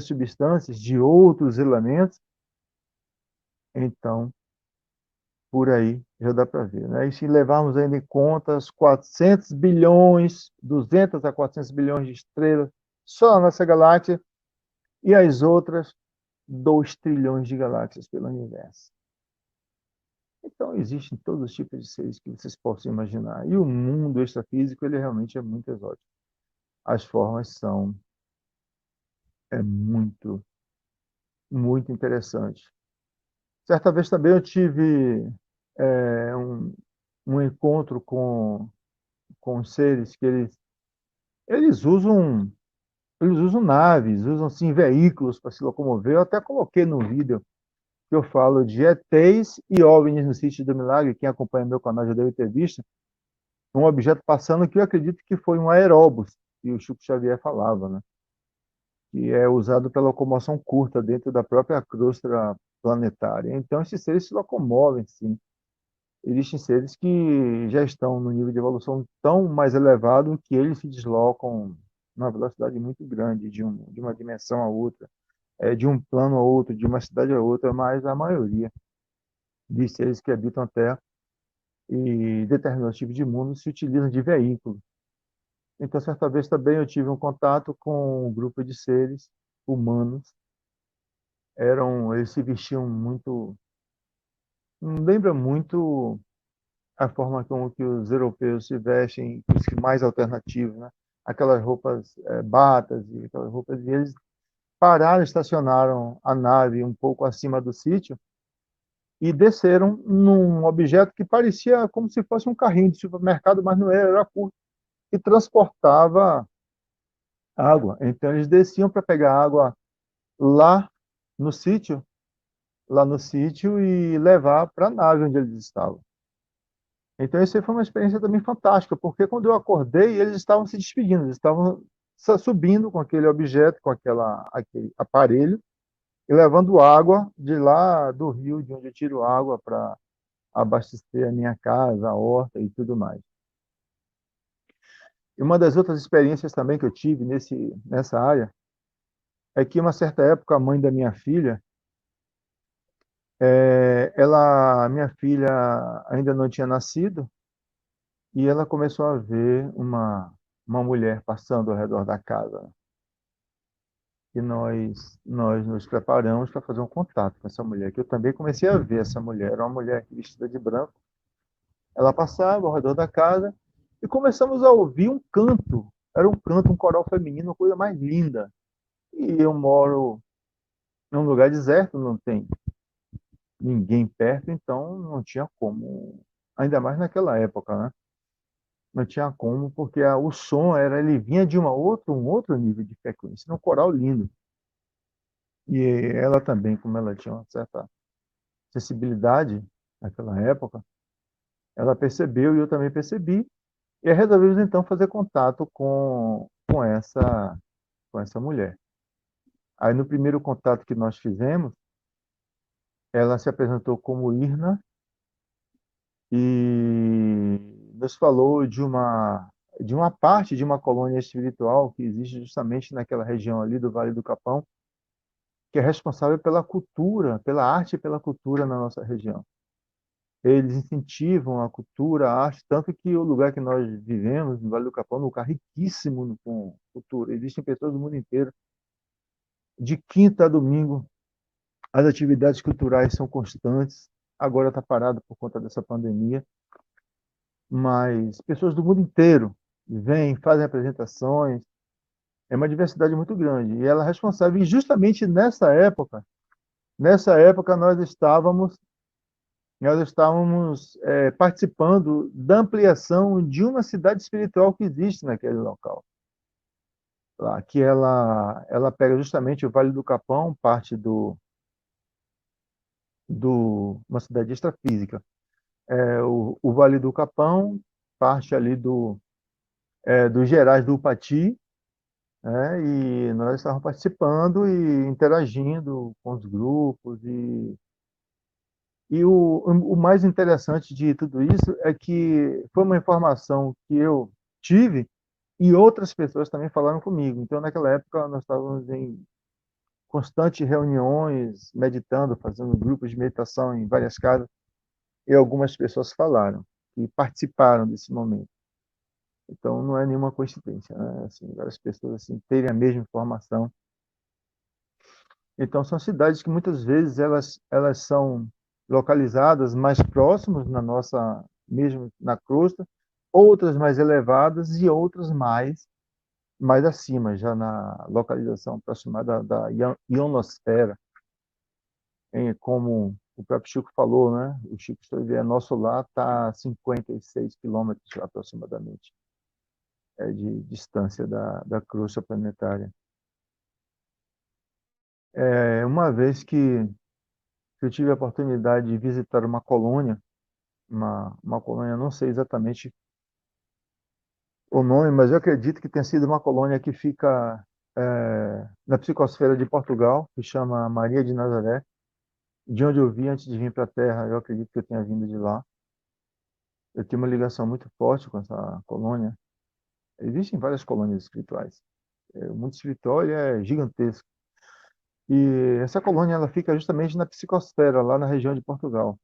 substâncias, de outros elementos. Então, por aí, já dá para ver, né? E se levarmos ainda em conta os 400 bilhões, 200 a 400 bilhões de estrelas só na nossa galáxia e as outras 2 trilhões de galáxias pelo universo. Então, existem todos os tipos de seres que vocês possam imaginar. E o mundo extrafísico, ele realmente é muito exótico. As formas são muito, muito interessantes. Certa vez também eu tive um encontro com seres que eles usam eles usam naves, usam sim veículos para se locomover. Eu até coloquei no vídeo que eu falo de ETs e OVNIs no Sítio do Milagre. Quem acompanha meu canal já deve ter visto um objeto passando que eu acredito que foi um aeróbus, que o Chico Xavier falava, né? Que é usado pela locomoção curta dentro da própria crosta planetária. Então, esses seres se locomovem, sim. Existem seres que já estão no nível de evolução tão mais elevado que eles se deslocam numa velocidade muito grande de uma dimensão a outra, de um plano a outro, de uma cidade a outra, mas a maioria de seres que habitam a Terra e determinados tipos de mundo se utilizam de veículos. Então, certa vez também eu tive um contato com um grupo de seres humanos. Eles se vestiam muito, lembra muito a forma como que os europeus se vestem, os mais alternativos, né? Aquelas roupas batas e aquelas roupas, e eles pararam, estacionaram a nave um pouco acima do sítio e desceram num objeto que parecia como se fosse um carrinho de supermercado, mas não era, era curto, e transportava água. Então eles desciam para pegar água lá no sítio, lá no sítio e levar para a nave onde eles estavam. Então, isso foi uma experiência também fantástica, porque quando eu acordei, eles estavam se despedindo, eles estavam subindo com aquele objeto, com aquele aparelho, e levando água de lá do rio, de onde eu tiro água para abastecer a minha casa, a horta e tudo mais. E uma das outras experiências também que eu tive nessa área é que, uma certa época, a mãe da minha filha, minha filha ainda não tinha nascido, e ela começou a ver uma mulher passando ao redor da casa. E nós nos preparamos para fazer um contato com essa mulher, que eu também comecei a ver essa mulher. Era uma mulher vestida de branco. Ela passava ao redor da casa e começamos a ouvir um canto. Era um canto, um coral feminino, uma coisa mais linda. E eu moro num lugar deserto, não tem ninguém perto, então não tinha como, ainda mais naquela época, né? Não tinha como, porque o som ele vinha de um outro nível de frequência, um coral lindo. E ela também, como ela tinha uma certa sensibilidade naquela época, ela percebeu e eu também percebi, e aí resolvemos então fazer contato com essa mulher. Aí no primeiro contato que nós fizemos, ela se apresentou como Irna e nos falou de uma parte de uma colônia espiritual que existe justamente naquela região ali do Vale do Capão, que é responsável pela cultura, pela arte e pela cultura na nossa região. Eles incentivam a cultura, a arte, tanto que o lugar que nós vivemos, no Vale do Capão, é um lugar riquíssimo com cultura. Existem pessoas do mundo inteiro. De quinta a domingo, as atividades culturais são constantes. Agora está parado por conta dessa pandemia, mas pessoas do mundo inteiro vêm, fazem apresentações. É uma diversidade muito grande. E ela é responsável, e justamente nessa época nós estávamos participando da ampliação de uma cidade espiritual que existe naquele local. Lá, que ela pega justamente o Vale do Capão, parte uma cidade extrafísica. O Vale do Capão, parte ali dos Gerais do Upati, né, e nós estávamos participando e interagindo com os grupos. E o mais interessante de tudo isso é que foi uma informação que eu tive e outras pessoas também falaram comigo. Então, naquela época, nós estávamos em constantes reuniões, meditando, fazendo grupos de meditação em várias casas. e algumas pessoas falaram, que participaram desse momento. Então, não é nenhuma coincidência, né? Assim, várias pessoas assim, terem a mesma informação. Então, são cidades que muitas vezes elas são localizadas mais próximas na nossa, mesmo na crosta, outras mais elevadas e outras mais acima, já na localização aproximada da ionosfera, como o próprio Chico falou, né? O Chico Xavier, nosso lar está a 56 quilômetros aproximadamente de distância da crosta planetária. Uma vez que eu tive a oportunidade de visitar uma colônia, uma colônia, não sei exatamente o nome, mas eu acredito que tenha sido uma colônia que fica na psicosfera de Portugal, que chama Maria de Nazaré, de onde eu vi antes de vir para a Terra. Eu acredito que eu tenha vindo de lá. Eu tenho uma ligação muito forte com essa colônia. Existem várias colônias espirituais. O mundo espiritual ele é gigantesco. E essa colônia ela fica justamente na psicosfera, lá na região de Portugal.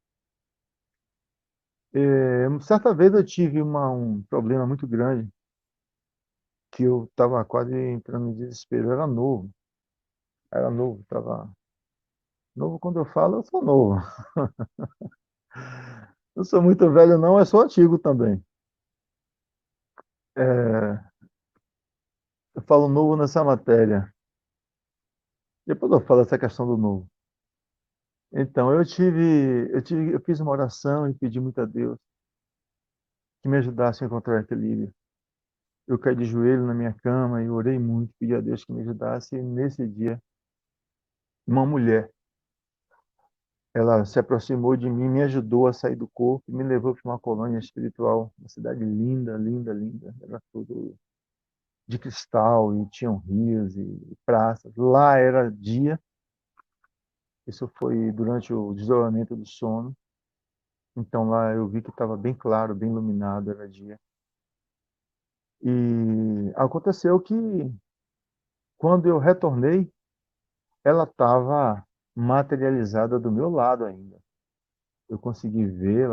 Certa vez eu tive um problema muito grande, que eu estava quase entrando em desespero. Eu era novo, estava novo. Quando eu falo, eu sou novo. Não sou muito velho, não, eu sou antigo também. É, eu falo novo nessa matéria. Depois eu falo essa questão do novo. Então, eu fiz uma oração e pedi muito a Deus que me ajudasse a encontrar equilíbrio. Eu caí de joelho na minha cama e orei muito, pedi a Deus que me ajudasse. E nesse dia, uma mulher, ela se aproximou de mim, me ajudou a sair do corpo, me levou para uma colônia espiritual, uma cidade linda, linda, linda. Era tudo de cristal e tinham rios e praças. Lá era dia. Isso foi durante o desdobramento do sono. Então lá eu vi que estava bem claro, bem iluminado, era dia. E aconteceu que quando eu retornei, ela estava materializada do meu lado ainda. Eu consegui ver,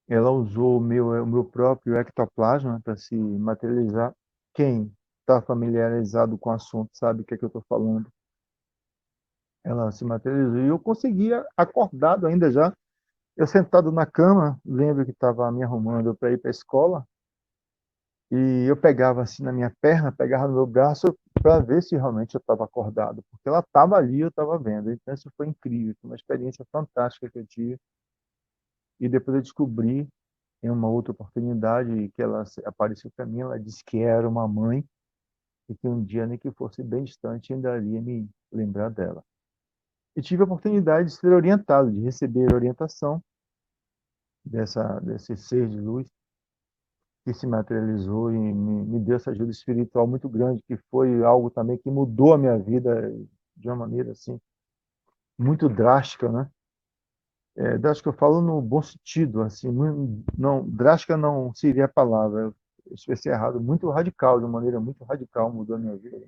ela usou o meu próprio ectoplasma para se materializar. Quem está familiarizado com o assunto sabe o que é que eu estou falando. Ela se materializou e eu conseguia, acordado ainda já, eu sentado na cama, lembro que estava me arrumando para ir para a escola, e eu pegava assim na minha perna, pegava no meu braço para ver se realmente eu estava acordado, porque ela estava ali, eu estava vendo. Então isso foi incrível, foi uma experiência fantástica que eu tive. E depois eu descobri em uma outra oportunidade que ela apareceu para mim, ela disse que era uma mãe e que um dia, nem que fosse bem distante, ainda iria me lembrar dela. E tive a oportunidade de ser orientado, de receber orientação desse ser de luz que se materializou e me deu essa ajuda espiritual muito grande, que foi algo também que mudou a minha vida de uma maneira assim muito drástica, né? Drástica eu falo no bom sentido, assim, não, drástica não seria a palavra, eu expressei errado, muito radical, de uma maneira muito radical, mudou a minha vida de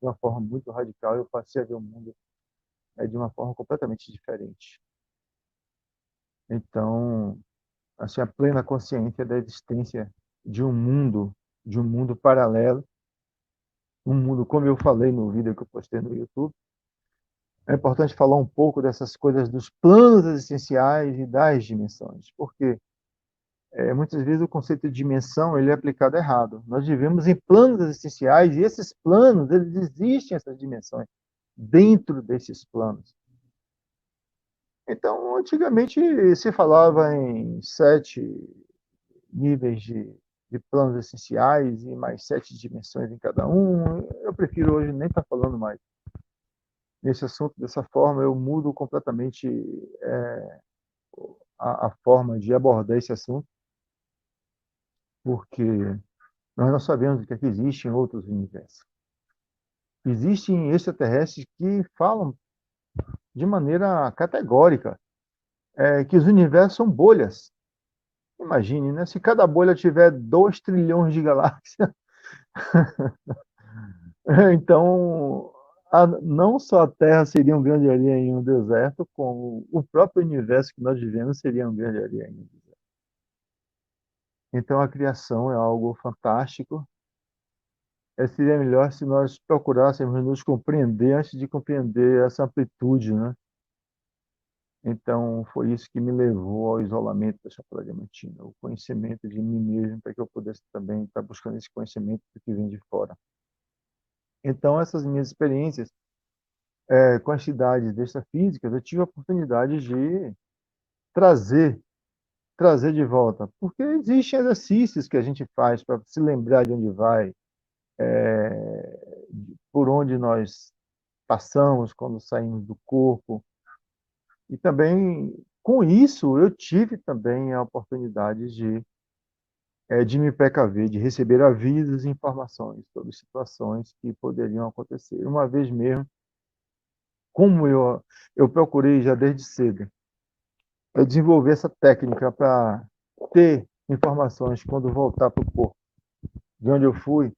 uma forma muito radical. Eu passei a ver o mundo de uma forma completamente diferente. Então, assim, a plena consciência da existência de um mundo paralelo, um mundo, como eu falei no vídeo que eu postei no YouTube. É importante falar um pouco dessas coisas dos planos existenciais e das dimensões, porque muitas vezes o conceito de dimensão ele é aplicado errado. Nós vivemos em planos existenciais e esses planos, eles existem essas dimensões dentro desses planos. Então, antigamente se falava em 7 níveis de planos essenciais e mais 7 dimensões em cada um. Eu prefiro hoje nem estar falando mais nesse assunto dessa forma. Eu mudo completamente a forma de abordar esse assunto, porque nós não sabemos o que é que existe em outros universos. Existem extraterrestres que falam de maneira categórica que os universos são bolhas. Imagine, né? Se cada bolha tiver 2 trilhões de galáxias, então não só a Terra seria um grande areia em um deserto, como o próprio universo que nós vivemos seria um grande areia em um deserto. Então, a criação é algo fantástico. Seria melhor se nós procurássemos nos compreender antes de compreender essa amplitude, né? Então, foi isso que me levou ao isolamento da Chapada Diamantina, o conhecimento de mim mesmo, para que eu pudesse também estar buscando esse conhecimento que vem de fora. Então, essas minhas experiências com as cidades extrafísicas, eu tive a oportunidade de trazer, trazer de volta, porque existem exercícios que a gente faz para se lembrar de onde vai, por onde nós passamos quando saímos do corpo. E também, com isso, eu tive também a oportunidade de me precaver, de receber avisos e informações sobre situações que poderiam acontecer. Uma vez mesmo, como eu procurei já desde cedo, eu desenvolvi essa técnica para ter informações quando voltar para o corpo, de onde eu fui,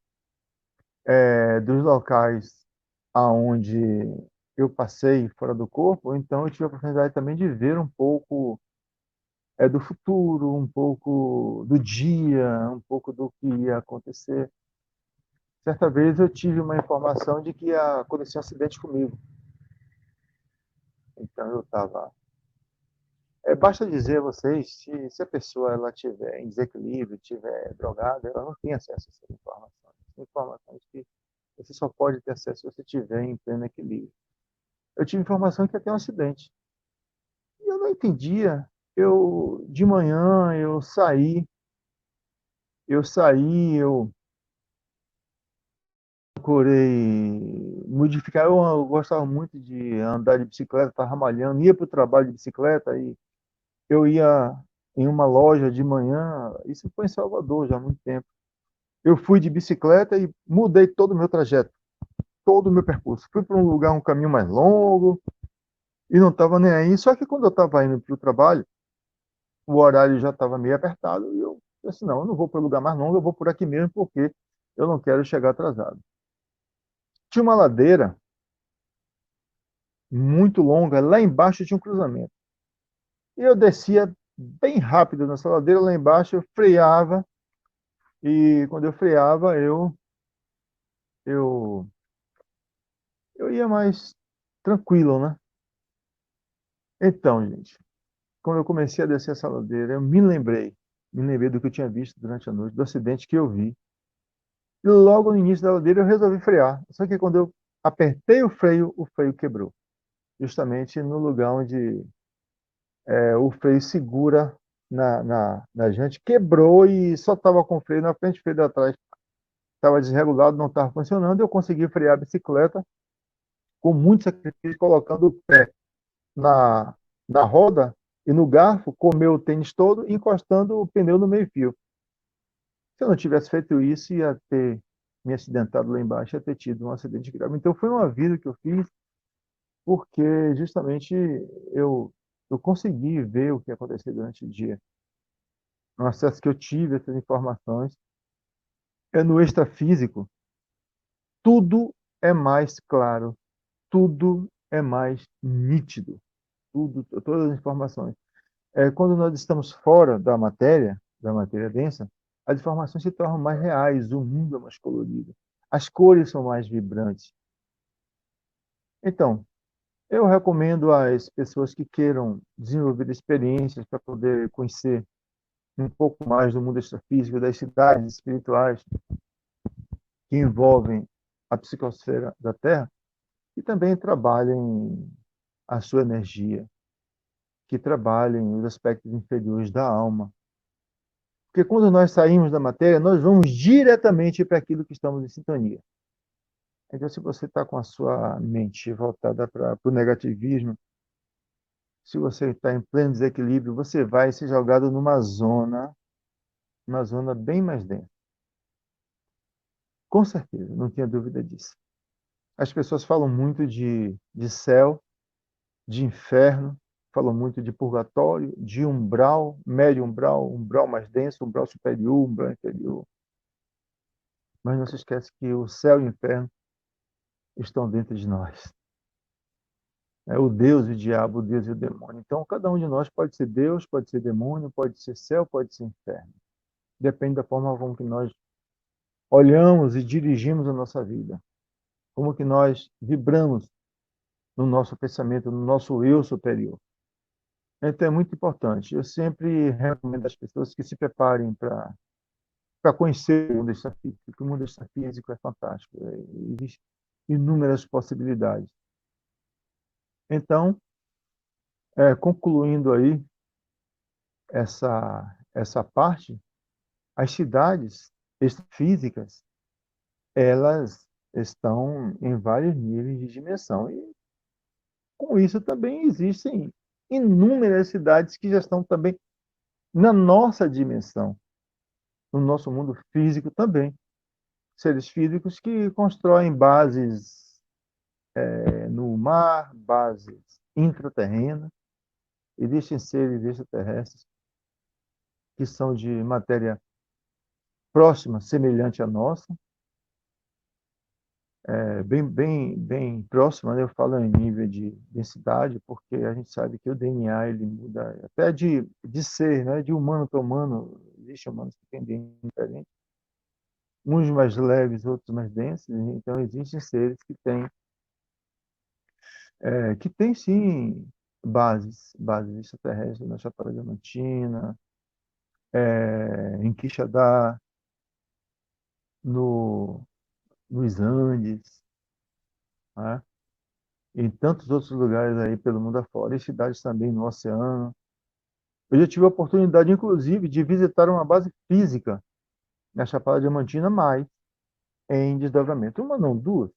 dos locais aonde eu passei fora do corpo, então eu tive a oportunidade também de ver um pouco do futuro, um pouco do dia, um pouco do que ia acontecer. Certa vez eu tive uma informação de que ia acontecer um acidente comigo. Então eu estava. Basta dizer a vocês, se a pessoa ela tiver em desequilíbrio, tiver drogada, ela não tem acesso a essas informações. São informações que você só pode ter acesso se você estiver em pleno equilíbrio. Eu tive informação que ia ter um acidente. E eu não entendia. De manhã, eu procurei modificar. Eu gostava muito de andar de bicicleta, estava malhando, ia para o trabalho de bicicleta e eu ia em uma loja de manhã. Isso foi em Salvador já há muito tempo. Eu fui de bicicleta e mudei todo o meu trajeto, todo o meu percurso. Fui para um lugar, um caminho mais longo e não estava nem aí. Só que quando eu estava indo para o trabalho, o horário já estava meio apertado e eu disse, não, eu não vou para o lugar mais longo, eu vou por aqui mesmo porque eu não quero chegar atrasado. Tinha uma ladeira muito longa, lá embaixo tinha um cruzamento. E eu descia bem rápido nessa ladeira, lá embaixo eu freava, e quando eu freava, eu, eu ia mais tranquilo, né? Então, gente, quando eu comecei a descer essa ladeira, eu me lembrei do que eu tinha visto durante a noite, do acidente que eu vi. E logo no início da ladeira eu resolvi frear. Só que quando eu apertei o freio quebrou. Justamente no lugar onde o freio segura na jante, quebrou e só estava com o freio na frente, o freio de atrás estava desregulado, não estava funcionando. Eu consegui frear a bicicleta com muito sacrifício, colocando o pé na, na roda e no garfo, com o meu tênis todo, encostando o pneu no meio-fio. Se eu não tivesse feito isso, ia ter me acidentado lá embaixo, ia ter tido um acidente grave. Então, foi um aviso que eu fiz, porque justamente eu, eu consegui ver o que ia acontecer durante o dia. No acesso que eu tive, essas informações, no extrafísico, tudo é mais claro, tudo é mais nítido, tudo, todas as informações. Quando nós estamos fora da matéria densa, as informações se tornam mais reais, o mundo é mais colorido, as cores são mais vibrantes. Então, eu recomendo às pessoas que queiram desenvolver experiências para poder conhecer um pouco mais do mundo extrafísico, das cidades espirituais que envolvem a psicosfera da Terra, e também trabalhem a sua energia, que trabalhem os aspectos inferiores da alma. Porque quando nós saímos da matéria, nós vamos diretamente para aquilo que estamos em sintonia. Então, se você está com a sua mente voltada para o negativismo, se você está em pleno desequilíbrio, você vai ser jogado uma zona bem mais densa. Com certeza, não tenha dúvida disso. As pessoas falam muito de céu, de inferno, falam muito de purgatório, de umbral, médio umbral, umbral mais denso, umbral superior, umbral inferior. Mas não se esquece que o céu e o inferno estão dentro de nós. É o Deus e o diabo, o Deus e o demônio. Então, cada um de nós pode ser Deus, pode ser demônio, pode ser céu, pode ser inferno. Depende da forma como que nós olhamos e dirigimos a nossa vida. Como que nós vibramos no nosso pensamento, no nosso eu superior. Então, é muito importante. Eu sempre recomendo às pessoas que se preparem para conhecer o mundo extrafísico, porque o mundo extrafísico é fantástico. Existem inúmeras possibilidades. Então, concluindo aí essa parte, as cidades extrafísicas, elas estão em vários níveis de dimensão. E, com isso, também existem inúmeras cidades que já estão também na nossa dimensão, no nosso mundo físico também. Seres físicos que constroem bases no mar, bases intraterrenas. Existem seres extraterrestres que são de matéria próxima, semelhante à nossa, bem próxima, né? Eu falo em nível de densidade, porque a gente sabe que o DNA ele muda até de ser, né? De humano para humano, existem humanos que têm DNA diferente, uns mais leves, outros mais densos, então existem seres que têm sim bases extraterrestres na Chapada Diamantina, em Quixadá, no, nos Andes, né? Em tantos outros lugares aí pelo mundo afora, e cidades também no oceano. Eu já tive a oportunidade, inclusive, de visitar uma base física na Chapada Diamantina, mas em desdobramento. Uma não, duas,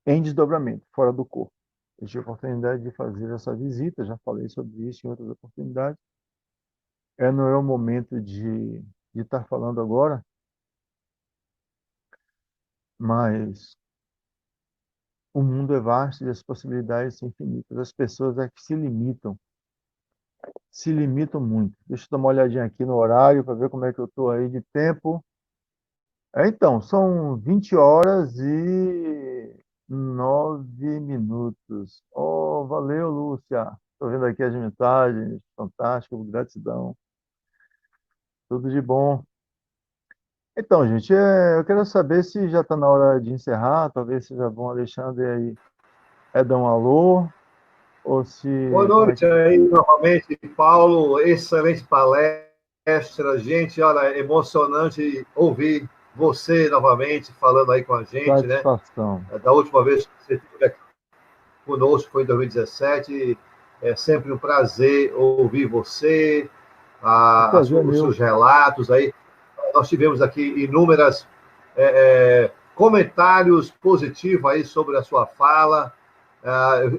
em desdobramento, fora do corpo. Eu tive a oportunidade de fazer essa visita, já falei sobre isso em outras oportunidades. Não é o momento de estar falando agora, mas o mundo é vasto e as possibilidades são infinitas. As pessoas é que se limitam muito. Deixa eu dar uma olhadinha aqui no horário para ver como é que eu estou aí de tempo. Então, são 20 horas e 9 minutos. Oh, valeu, Lúcia. Estou vendo aqui as mensagens. Fantástico, gratidão. Tudo de bom. Então, gente, eu quero saber se já está na hora de encerrar. Talvez seja bom, Alexandre, aí dar um alô, ou Boa se... Como é noite que tá? aí, novamente, Paulo. Excelente palestra. Gente, olha, emocionante ouvir você novamente falando aí com a gente, né? Satisfação. Da última vez que você esteve aqui conosco foi em 2017. É sempre um prazer ouvir você, O prazer é os meu. seus relatos aí. Nós tivemos aqui inúmeras comentários positivos aí sobre a sua fala.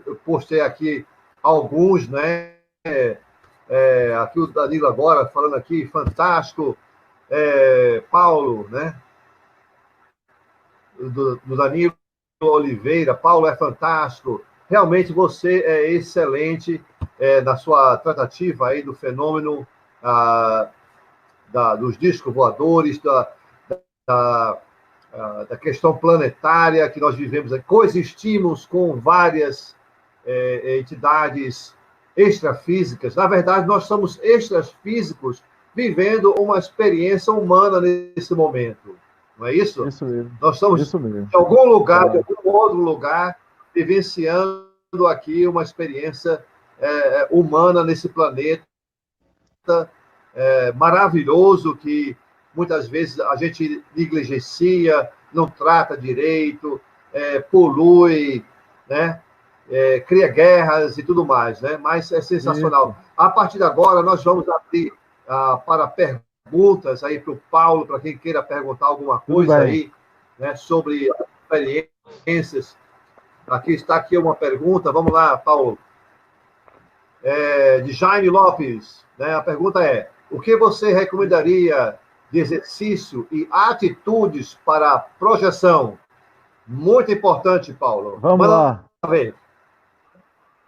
Eu postei aqui alguns, né? Aqui o Danilo agora falando aqui, fantástico. Paulo, né? Do Danilo Oliveira, Paulo é fantástico. Realmente você é excelente na sua tratativa aí do fenômeno dos discos voadores, da, da questão planetária que nós vivemos, coexistimos com várias entidades extrafísicas. Na verdade, nós somos extrafísicos vivendo uma experiência humana nesse momento. Não é isso? Isso mesmo. Nós estamos Isso mesmo. em algum lugar, de Tá. algum outro lugar, vivenciando aqui uma experiência humana nesse planeta maravilhoso que muitas vezes a gente negligencia, não trata direito, polui, né? Cria guerras e tudo mais, né? Mas é sensacional. Isso. A partir de agora, nós vamos abrir para perguntas aí para o Paulo, para quem queira perguntar alguma Tudo coisa bem. aí, né? Sobre experiências. Aqui uma pergunta. Vamos lá, Paulo. De Jaime Lopes, né? A pergunta é: o que você recomendaria de exercício e atitudes para a projeção? Muito importante, Paulo. Vamos Manda lá. ver.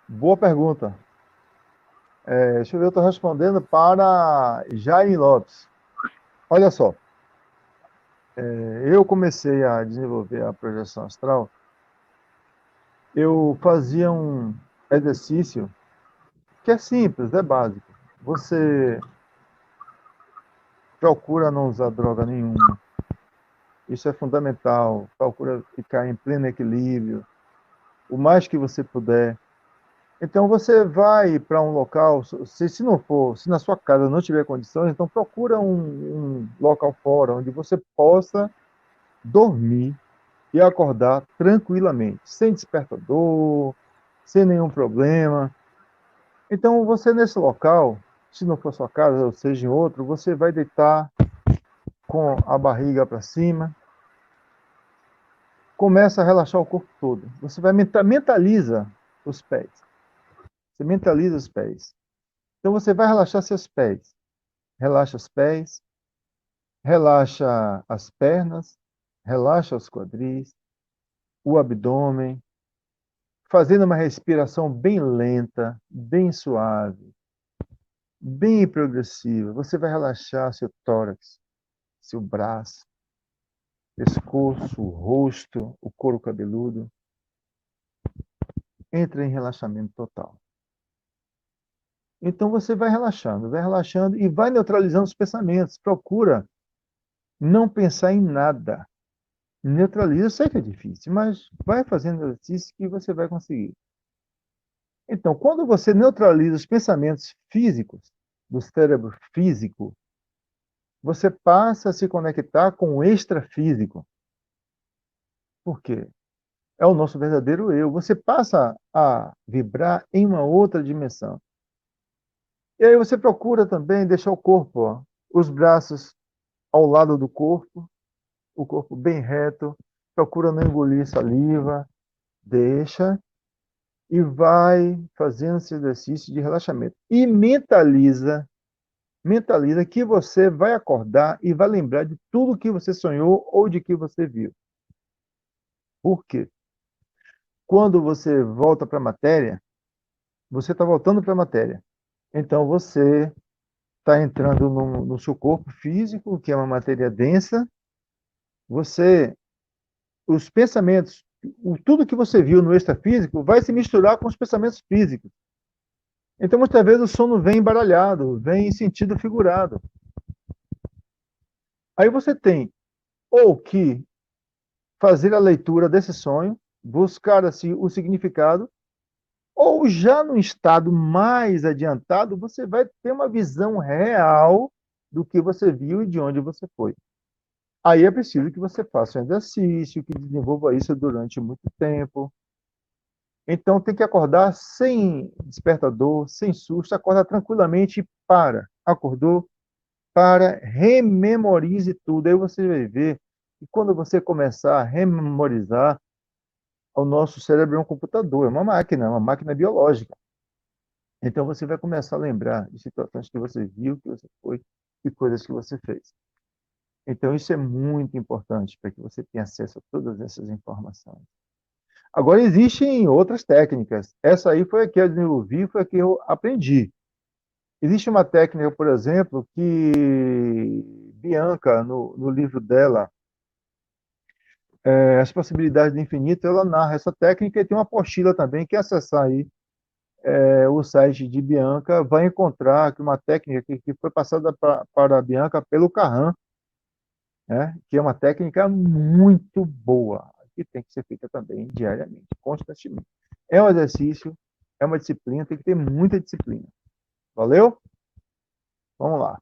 Boa pergunta. Deixa eu ver, eu estou respondendo para Jaime Lopes. Olha só, eu comecei a desenvolver a projeção astral eu fazia um exercício que é simples, é básico. Você procura não usar droga nenhuma. Isso é fundamental. Procura ficar em pleno equilíbrio, o mais que você puder. Então você vai para um local, se não for, se na sua casa não tiver condições, então procura um local fora onde você possa dormir e acordar tranquilamente, sem despertador, sem nenhum problema. Então você nesse local, se não for sua casa, ou seja em outro, você vai deitar com a barriga para cima, começa a relaxar o corpo todo. Você vai mentaliza os pés. Você mentaliza os pés. Então você vai relaxar seus pés. Relaxa os pés, relaxa as pernas, relaxa os quadris, o abdômen, fazendo uma respiração bem lenta, bem suave, bem progressiva. Você vai relaxar seu tórax, seu braço, pescoço, o rosto, o couro cabeludo. Entra em relaxamento total. Então você vai relaxando e vai neutralizando os pensamentos. Procura não pensar em nada. Neutraliza, eu sei que é difícil, mas vai fazendo exercício que você vai conseguir. Então, quando você neutraliza os pensamentos físicos, do cérebro físico, você passa a se conectar com o extrafísico. Por quê? É o nosso verdadeiro eu. Você passa a vibrar em uma outra dimensão. E aí você procura também deixar o corpo, ó, os braços ao lado do corpo, o corpo bem reto, procura não engolir saliva, deixa e vai fazendo esse exercício de relaxamento. E mentaliza que você vai acordar e vai lembrar de tudo que você sonhou ou de que você viu. Por quê? Quando você volta para a matéria, você está voltando para a matéria. Então você está entrando no seu corpo físico, que é uma matéria densa. Você, os pensamentos, tudo que você viu no extrafísico vai se misturar com os pensamentos físicos. Então, muitas vezes, o sono vem embaralhado, vem em sentido figurado. Aí você tem ou que fazer a leitura desse sonho, buscar assim, o significado, ou já no estado mais adiantado, você vai ter uma visão real do que você viu e de onde você foi. Aí é preciso que você faça um exercício, que desenvolva isso durante muito tempo. Então tem que acordar sem despertador, sem susto, acorda tranquilamente e para. Acordou, para, rememorize tudo. Aí você vai ver que quando você começar a rememorizar, o nosso cérebro é um computador, é uma máquina biológica. Então você vai começar a lembrar de situações que você viu, que você foi e coisas que você fez. Então isso é muito importante para que você tenha acesso a todas essas informações. Agora existem outras técnicas. Essa aí foi a que eu desenvolvi, foi a que eu aprendi. Existe uma técnica, por exemplo, que Bianca, no livro dela, As Possibilidades do Infinito, ela narra essa técnica e tem uma apostila também, que acessar aí o site de Bianca, vai encontrar que uma técnica que foi passada para a Bianca pelo Carran, né, que é uma técnica muito boa, que tem que ser feita também diariamente, constantemente. É um exercício, é uma disciplina, tem que ter muita disciplina. Valeu? Vamos lá.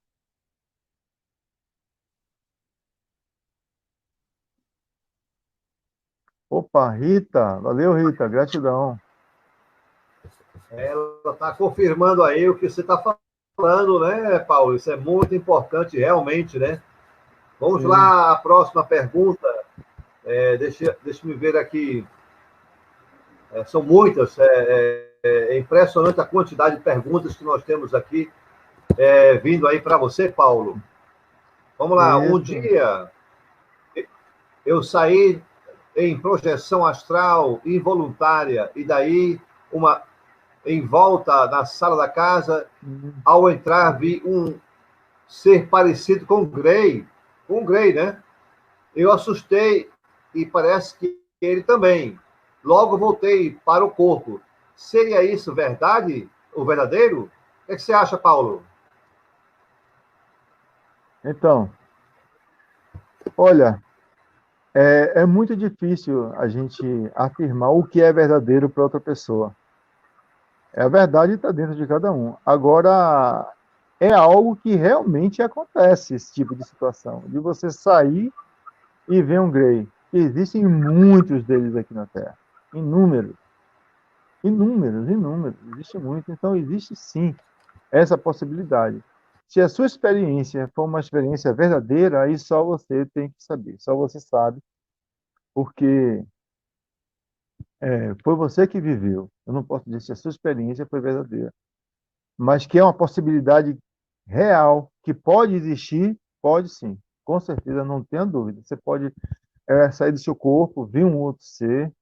Opa, Rita, valeu, Rita, gratidão. Ela está confirmando aí o que você está falando, né, Paulo? Isso é muito importante, realmente, né? Vamos Sim. lá, a próxima pergunta. Deixa eu ver aqui. São muitas. É impressionante a quantidade de perguntas que nós temos aqui vindo aí para você, Paulo. Vamos lá. Um Isso. dia eu saí em projeção astral involuntária e daí em volta na sala da casa, ao entrar vi um ser parecido com o Grey, né? Eu assustei e parece que ele também. logo voltei para o corpo. Seria isso verdade? O verdadeiro? O que é que você acha, Paulo? Então, olha, é muito difícil a gente afirmar o que é verdadeiro para outra pessoa. A verdade está dentro de cada um. Agora, é algo que realmente acontece, esse tipo de situação, de você sair e ver um Grey. Existem muitos deles aqui na Terra. Inúmeros. Inúmeros, inúmeros. Existe muito. Então, existe sim essa possibilidade. Se a sua experiência for uma experiência verdadeira, aí só você tem que saber. Só você sabe, porque foi você que viveu. Eu não posso dizer se a sua experiência foi verdadeira. Mas que é uma possibilidade real, que pode existir, pode sim. Com certeza, não tenha dúvida. Você pode sair do seu corpo, ver um outro ser.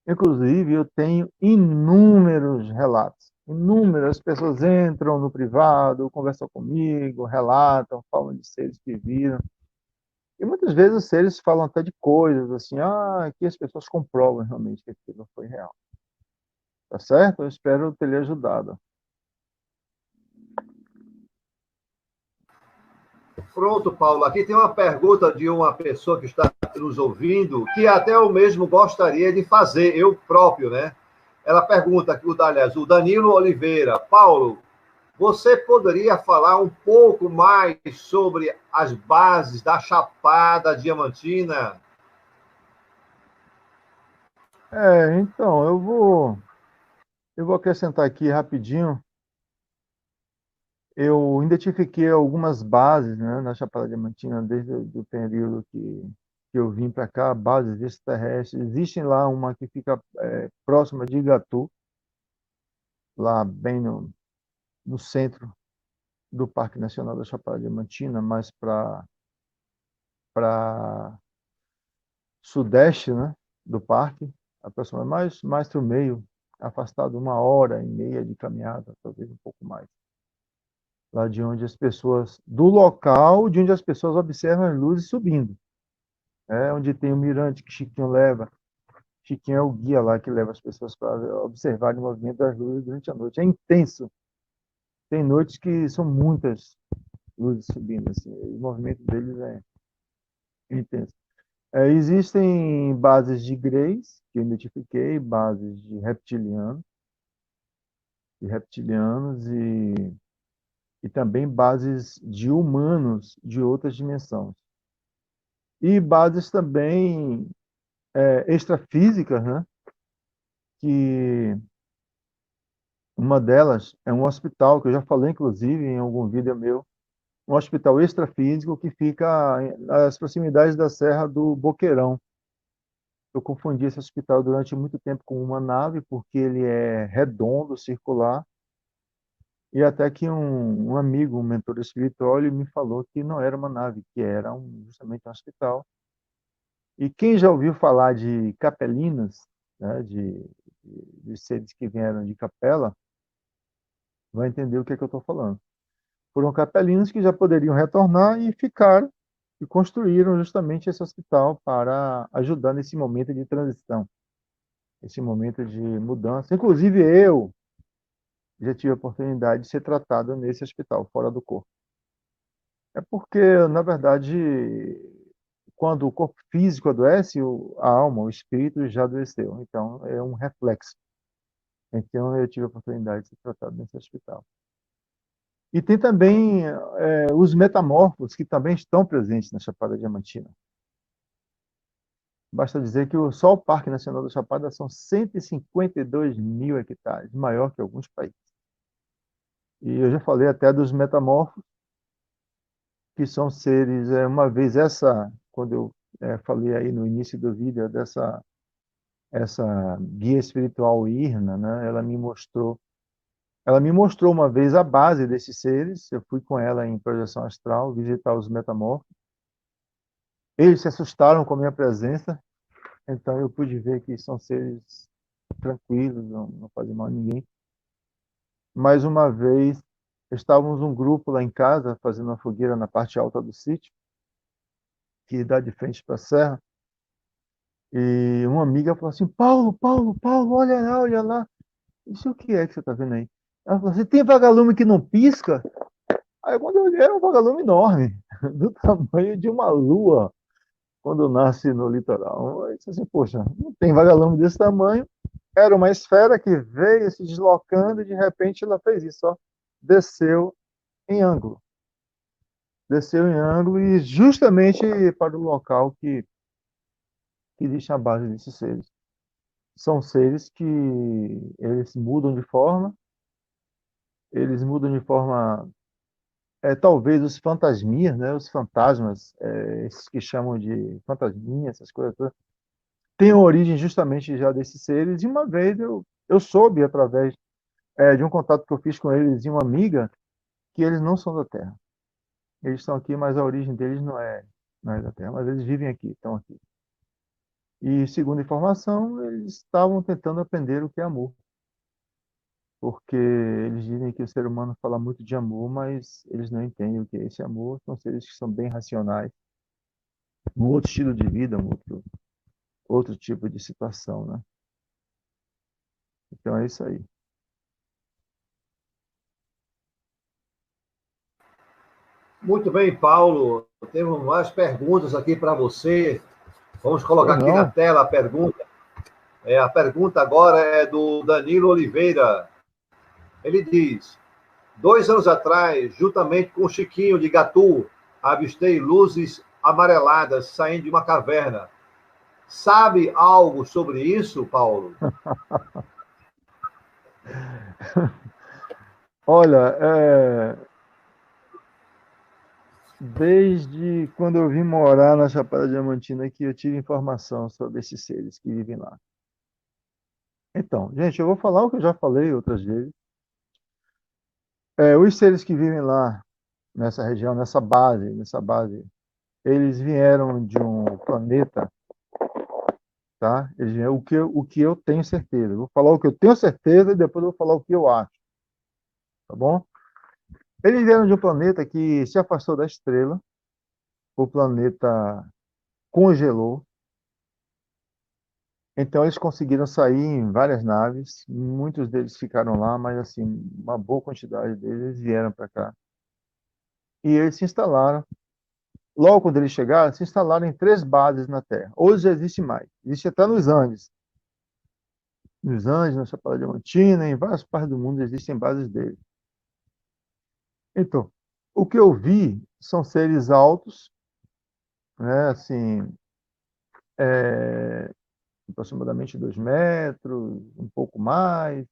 Inclusive, eu tenho inúmeros relatos. Inúmeras pessoas entram no privado, conversam comigo, relatam, falam de seres que viram. E muitas vezes os seres falam até de coisas assim, que as pessoas comprovam realmente que aquilo foi real. Tá certo? Eu espero ter lhe ajudado. Pronto, Paulo. Aqui tem uma pergunta de uma pessoa que está nos ouvindo, que até eu mesmo gostaria de fazer, eu próprio, né? Ela pergunta, aliás, o Danilo Oliveira, Paulo, você poderia falar um pouco mais sobre as bases da Chapada Diamantina? Então, eu vou acrescentar aqui rapidinho. Eu identifiquei algumas bases, né, na Chapada Diamantina desde o período que eu vim para cá, bases extraterrestres. Existem lá uma que fica próxima de Igatu, lá bem no centro do Parque Nacional da Chapada Diamantina, mais para sudeste, né, do parque, aproximadamente mais para o meio, afastado 1h30 de caminhada, talvez um pouco mais. Lá de onde as pessoas, do local de onde as pessoas observam as luzes subindo. Onde tem o mirante que Chiquinho leva. Chiquinho é o guia lá que leva as pessoas para observar o movimento das luzes durante a noite. É intenso. Tem noites que são muitas luzes subindo, assim. O movimento deles é intenso. Existem bases de greys, que eu identifiquei, bases de reptilianos e também bases de humanos de outras dimensões. E bases também extrafísicas, né? Que uma delas é um hospital, que eu já falei, inclusive, em algum vídeo meu, um hospital extrafísico que fica nas proximidades da Serra do Boqueirão. Eu confundi esse hospital durante muito tempo com uma nave, porque ele é redondo, circular, e até que um amigo, um mentor espiritual, ele me falou que não era uma nave, que era justamente um hospital. E quem já ouviu falar de capelinas, né, de seres que vieram de capela, vai entender o que é que eu estou falando. Foram capelinos que já poderiam retornar e ficaram e construíram justamente esse hospital para ajudar nesse momento de transição, esse momento de mudança. Inclusive eu já tive a oportunidade de ser tratado nesse hospital, fora do corpo. É porque, na verdade, quando o corpo físico adoece, a alma, o espírito já adoeceu. Então, é um reflexo. Então, eu tive a oportunidade de ser tratado nesse hospital. E tem também os metamorfos, que também estão presentes na Chapada Diamantina. Basta dizer que só o Parque Nacional da Chapada são 152 mil hectares, maior que alguns países. E eu já falei até dos metamorfos, que são seres, uma vez quando eu falei aí no início do vídeo, essa guia espiritual Irna, né, ela me mostrou uma vez a base desses seres. Eu fui com ela em projeção astral visitar os metamorfos. Eles se assustaram com a minha presença, então eu pude ver que são seres tranquilos, não fazem mal a ninguém. Mais uma vez, estávamos um grupo lá em casa, fazendo uma fogueira na parte alta do sítio, que dá de frente para a serra, E uma amiga falou assim: Paulo, Paulo, Paulo, olha lá, olha lá. Isso o que é que você está vendo aí? Ela falou assim: tem vagalume que não pisca? Aí quando eu olhei, era um vagalume enorme, do tamanho de uma lua, quando nasce no litoral. Eu disse assim: poxa, não tem vagalume desse tamanho. Era uma esfera que veio se deslocando e de repente ela fez isso, ó. Desceu em ângulo. Desceu em ângulo e justamente para o local que existe a base desses seres. São seres que eles mudam de forma, eles mudam de forma, talvez os fantasminhas, né, os fantasmas, esses que chamam de fantasminhas, essas coisas todas, têm origem justamente já desses seres. E uma vez eu soube, através de um contato que eu fiz com eles e uma amiga, que eles não são da Terra. Eles estão aqui, mas a origem deles não é da Terra, mas eles vivem aqui, estão aqui. E, segundo a informação, eles estavam tentando aprender o que é amor, porque eles dizem que o ser humano fala muito de amor, mas eles não entendem o que é esse amor. São seres que são bem racionais, um outro estilo de vida, outro tipo de situação, né? Então é isso aí. Muito bem, Paulo. Temos mais perguntas aqui para você. Vamos colocar Pois aqui na não. tela a pergunta. A pergunta agora é do Danilo Oliveira. Ele diz: 2 anos atrás, juntamente com o Chiquinho de Gatu, avistei luzes amareladas saindo de uma caverna. Sabe algo sobre isso, Paulo? Olha, desde quando eu vim morar na Chapada Diamantina que eu tive informação sobre esses seres que vivem lá. Então, gente, eu vou falar o que eu já falei outras vezes. Os seres que vivem lá, nessa região, nessa base, eles vieram de um planeta, tá? Eles vieram, o que eu tenho certeza. Eu vou falar o que eu tenho certeza e depois eu vou falar o que eu acho, tá bom? Eles vieram de um planeta que se afastou da estrela, o planeta congelou, então eles conseguiram sair em várias naves, muitos deles ficaram lá, mas assim, uma boa quantidade deles vieram para cá. E eles se instalaram. Logo quando eles chegaram, se instalaram em 3 bases na Terra. Hoje já existe mais. Existe até nos Andes. Nos Andes, na Chapada Diamantina, em várias partes do mundo existem bases deles. Então, o que eu vi são seres altos, né, assim, é, aproximadamente 2 metros, um pouco mais,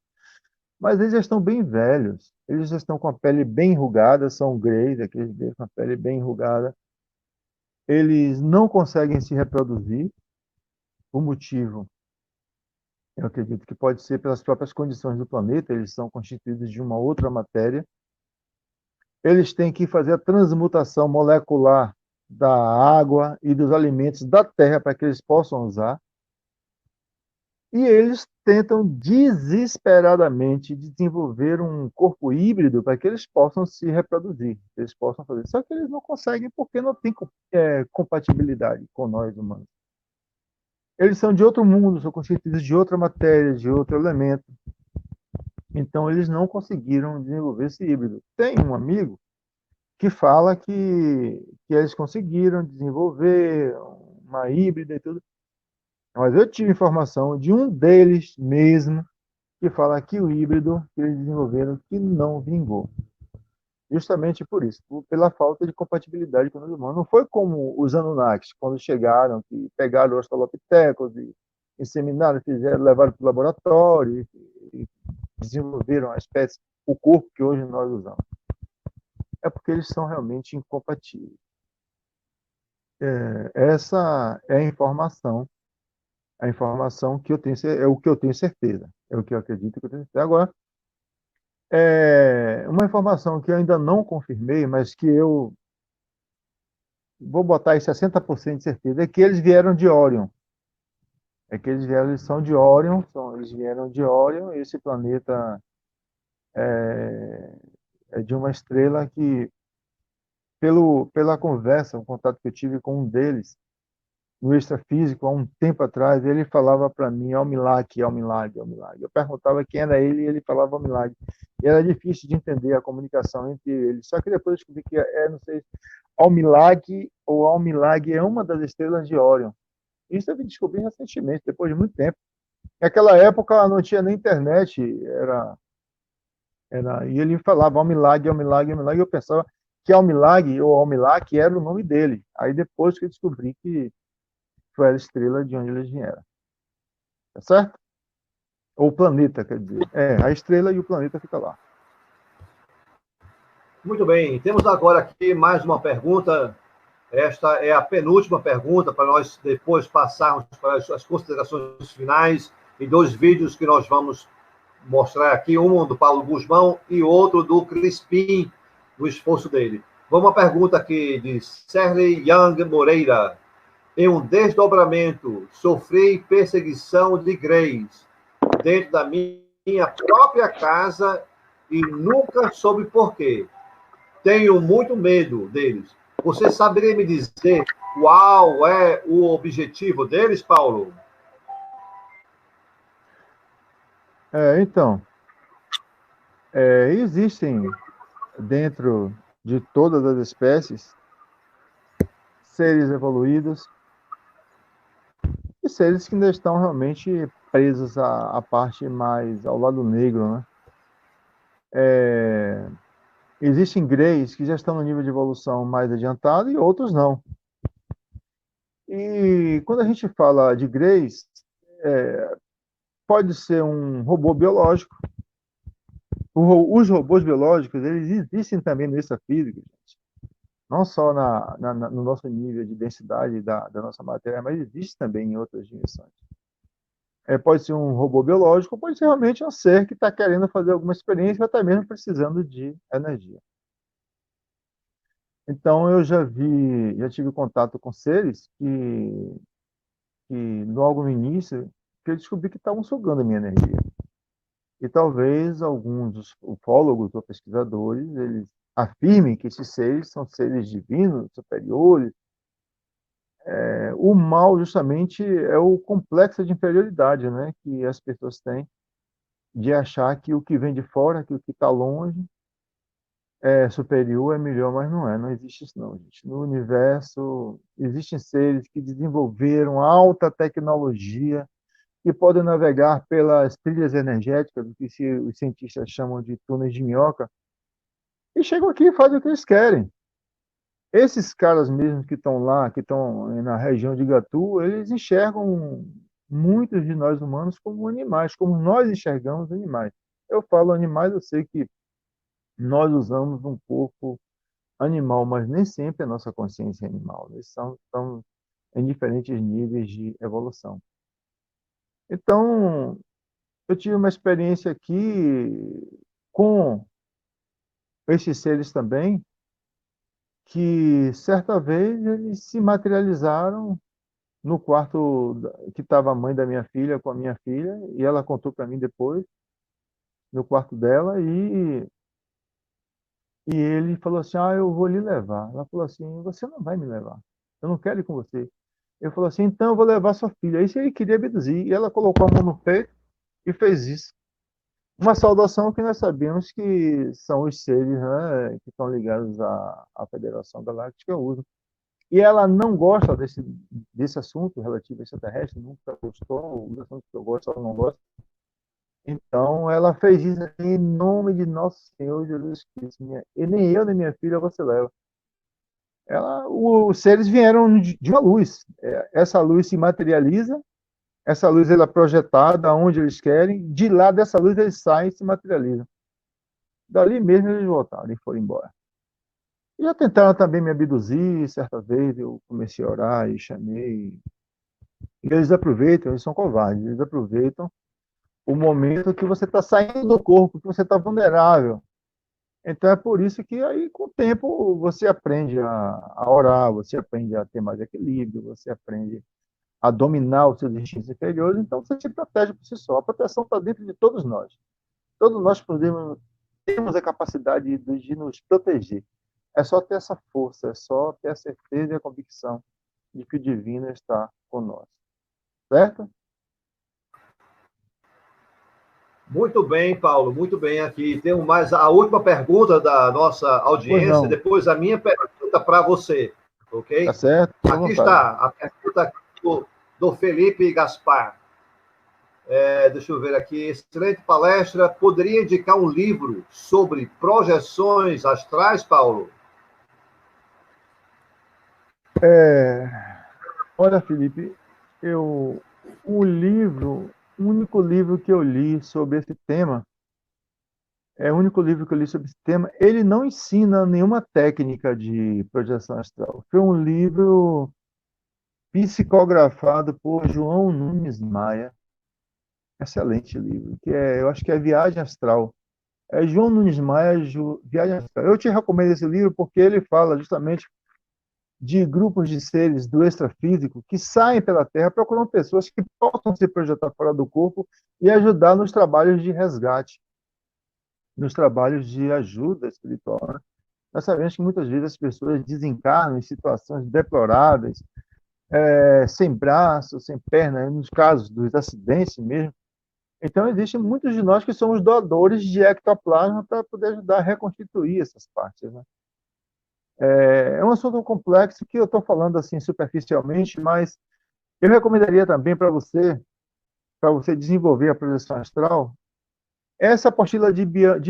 mas eles já estão bem velhos. Eles já estão com a pele bem enrugada, são greys, aqueles greys com a pele bem enrugada. Eles não conseguem se reproduzir. O motivo, eu acredito que pode ser pelas próprias condições do planeta, eles são constituídos de uma outra matéria. Eles têm que fazer a transmutação molecular da água e dos alimentos da Terra para que eles possam usar. E eles tentam desesperadamente desenvolver um corpo híbrido para que eles possam se reproduzir, que eles possam fazer. Só que eles não conseguem porque não tem compatibilidade com nós humanos. Eles são de outro mundo, são constituídos de outra matéria, de outro elemento. Então eles não conseguiram desenvolver esse híbrido. Tem um amigo que fala que eles conseguiram desenvolver uma híbrida e tudo. Mas eu tive informação de um deles mesmo que fala que o híbrido que eles desenvolveram que não vingou. Justamente por isso, pela falta de compatibilidade com o humano. Não foi como os Anunnakis, quando chegaram, que pegaram os Australopithecus e inseminaram, fizeram, levaram para o laboratório e desenvolveram a espécie, o corpo que hoje nós usamos. É porque eles são realmente incompatíveis. Essa é a informação que eu tenho, é o que eu tenho certeza, é o que eu acredito que eu tenho certeza. Agora, uma informação que eu ainda não confirmei, mas que eu vou botar em 60% de certeza, é que eles vieram de Órion. É que eles são de Órion, eles vieram de Órion, e esse planeta é de uma estrela que, pela conversa, o contato que eu tive com um deles, no extrafísico há um tempo atrás, ele falava para mim, ao milagre, ao milagre, ao milagre. Eu perguntava quem era ele e ele falava ao milagre. E era difícil de entender a comunicação entre eles. Só que depois eu descobri que não sei, ao milagre ou ao milagre é uma das estrelas de Órion. Isso eu descobri recentemente, depois de muito tempo. Naquela época não tinha nem internet, e ele falava ao milagre, ao milagre, ao milagre. Eu pensava que ao milagre ou ao milagre era o nome dele. Aí depois que eu descobri que foi a estrela de onde eles vieram. Tá certo? Ou o planeta, quer dizer. A estrela e o planeta fica lá. Muito bem. Temos agora aqui mais uma pergunta. Esta é a penúltima pergunta para nós depois passarmos para as considerações finais e 2 vídeos que nós vamos mostrar aqui, um do Paulo Guzmão e outro do Crispim, do esforço dele. Vamos à pergunta aqui de Serley Young Moreira. Em um desdobramento, sofri perseguição de Greys dentro da minha própria casa e nunca soube por quê. Tenho muito medo deles. Você saberia me dizer qual é o objetivo deles, Paulo? Então, existem dentro de todas as espécies seres evoluídos e seres que ainda estão realmente presos à parte mais ao lado negro, né? Existem greys que já estão no nível de evolução mais adiantado e outros não. E quando a gente fala de greys, pode ser um robô biológico. Os robôs biológicos, eles existem também no extrafísico, gente. Não só no nosso nível de densidade da nossa matéria, mas existe também em outras dimensões. Pode ser um robô biológico, pode ser realmente um ser que está querendo fazer alguma experiência, ou até mesmo precisando de energia. Então, eu já tive contato com seres que logo no início, que eu descobri que estavam sugando a minha energia. E talvez alguns dos ufólogos ou pesquisadores, eles afirmem que esses seres são seres divinos, superiores. O mal, justamente, é o complexo de inferioridade, né, que as pessoas têm de achar que o que vem de fora, que o que está longe, é superior, é melhor, mas não é. Não existe isso, não, gente. No universo, existem seres que desenvolveram alta tecnologia e podem navegar pelas trilhas energéticas, do que os cientistas chamam de túneis de minhoca, e chegam aqui e fazem o que eles querem. Esses caras mesmo que estão lá, que estão na região de Gatu, eles enxergam muitos de nós humanos como animais, como nós enxergamos animais. Eu falo animais, eu sei que nós usamos um corpo animal, mas nem sempre a nossa consciência é animal. Eles estão em diferentes níveis de evolução. Então, eu tive uma experiência aqui com esses seres também, que certa vez eles se materializaram no quarto que estava a mãe da minha filha com a minha filha, e ela contou para mim depois, no quarto dela, e ele falou assim, eu vou lhe levar. Ela falou assim, você não vai me levar, eu não quero ir com você. Ele falou assim, então eu vou levar sua filha. Isso ele queria abduzir, e ela colocou a mão no peito e fez isso. Uma saudação que nós sabemos que são os seres, né, que estão ligados à Federação Galáctica usam. E ela não gosta desse assunto relativo a extraterrestre, nunca gostou, os assuntos que eu gosto, ela não gosta. Então, ela fez isso em nome de Nosso Senhor Jesus Cristo. E nem eu, nem minha filha você leva. Os seres vieram de uma luz. Essa luz se materializa, essa luz ela é projetada onde eles querem, de lá dessa luz eles saem e se materializam. Dali mesmo eles voltaram e foram embora. E já tentaram também me abduzir, certa vez eu comecei a orar e chamei. E eles aproveitam, eles são covardes, eles aproveitam o momento que você está saindo do corpo, que você está vulnerável. Então é por isso que aí, com o tempo, você aprende a orar, você aprende a ter mais equilíbrio, você aprende a dominar os seus instintos inferiores, então você se protege por si só. A proteção está dentro de todos nós. Todos nós temos a capacidade de nos proteger. É só ter essa força, é só ter a certeza e a convicção de que o divino está conosco. Certo? Muito bem, Paulo, muito bem aqui. Temos mais a última pergunta da nossa Pois audiência, não. depois a minha pergunta para você, Tá ok? certo? Fique à Aqui vontade. está a pergunta do Felipe Gaspar. Deixa eu ver aqui. Excelente palestra. Poderia indicar um livro sobre projeções astrais, Paulo? É, olha, Felipe, o único livro que eu li sobre esse tema, o único livro que eu li sobre esse tema, ele não ensina nenhuma técnica de projeção astral. Foi um livro psicografado por João Nunes Maia, excelente livro, eu acho que é Viagem Astral. É João Nunes Maia, Viagem Astral. Eu te recomendo esse livro porque ele fala justamente de grupos de seres do extrafísico que saem pela Terra procurando pessoas que possam se projetar fora do corpo e ajudar nos trabalhos de resgate, nos trabalhos de ajuda espiritual. Né? Nós sabemos que muitas vezes as pessoas desencarnam em situações deploráveis, sem braços, sem perna, nos casos dos acidentes mesmo. Então, existem muitos de nós que somos doadores de ectoplasma para poder ajudar a reconstituir essas partes. Né? É um assunto complexo que eu estou falando assim superficialmente, mas eu recomendaria também para você desenvolver a projeção astral, essa apostila de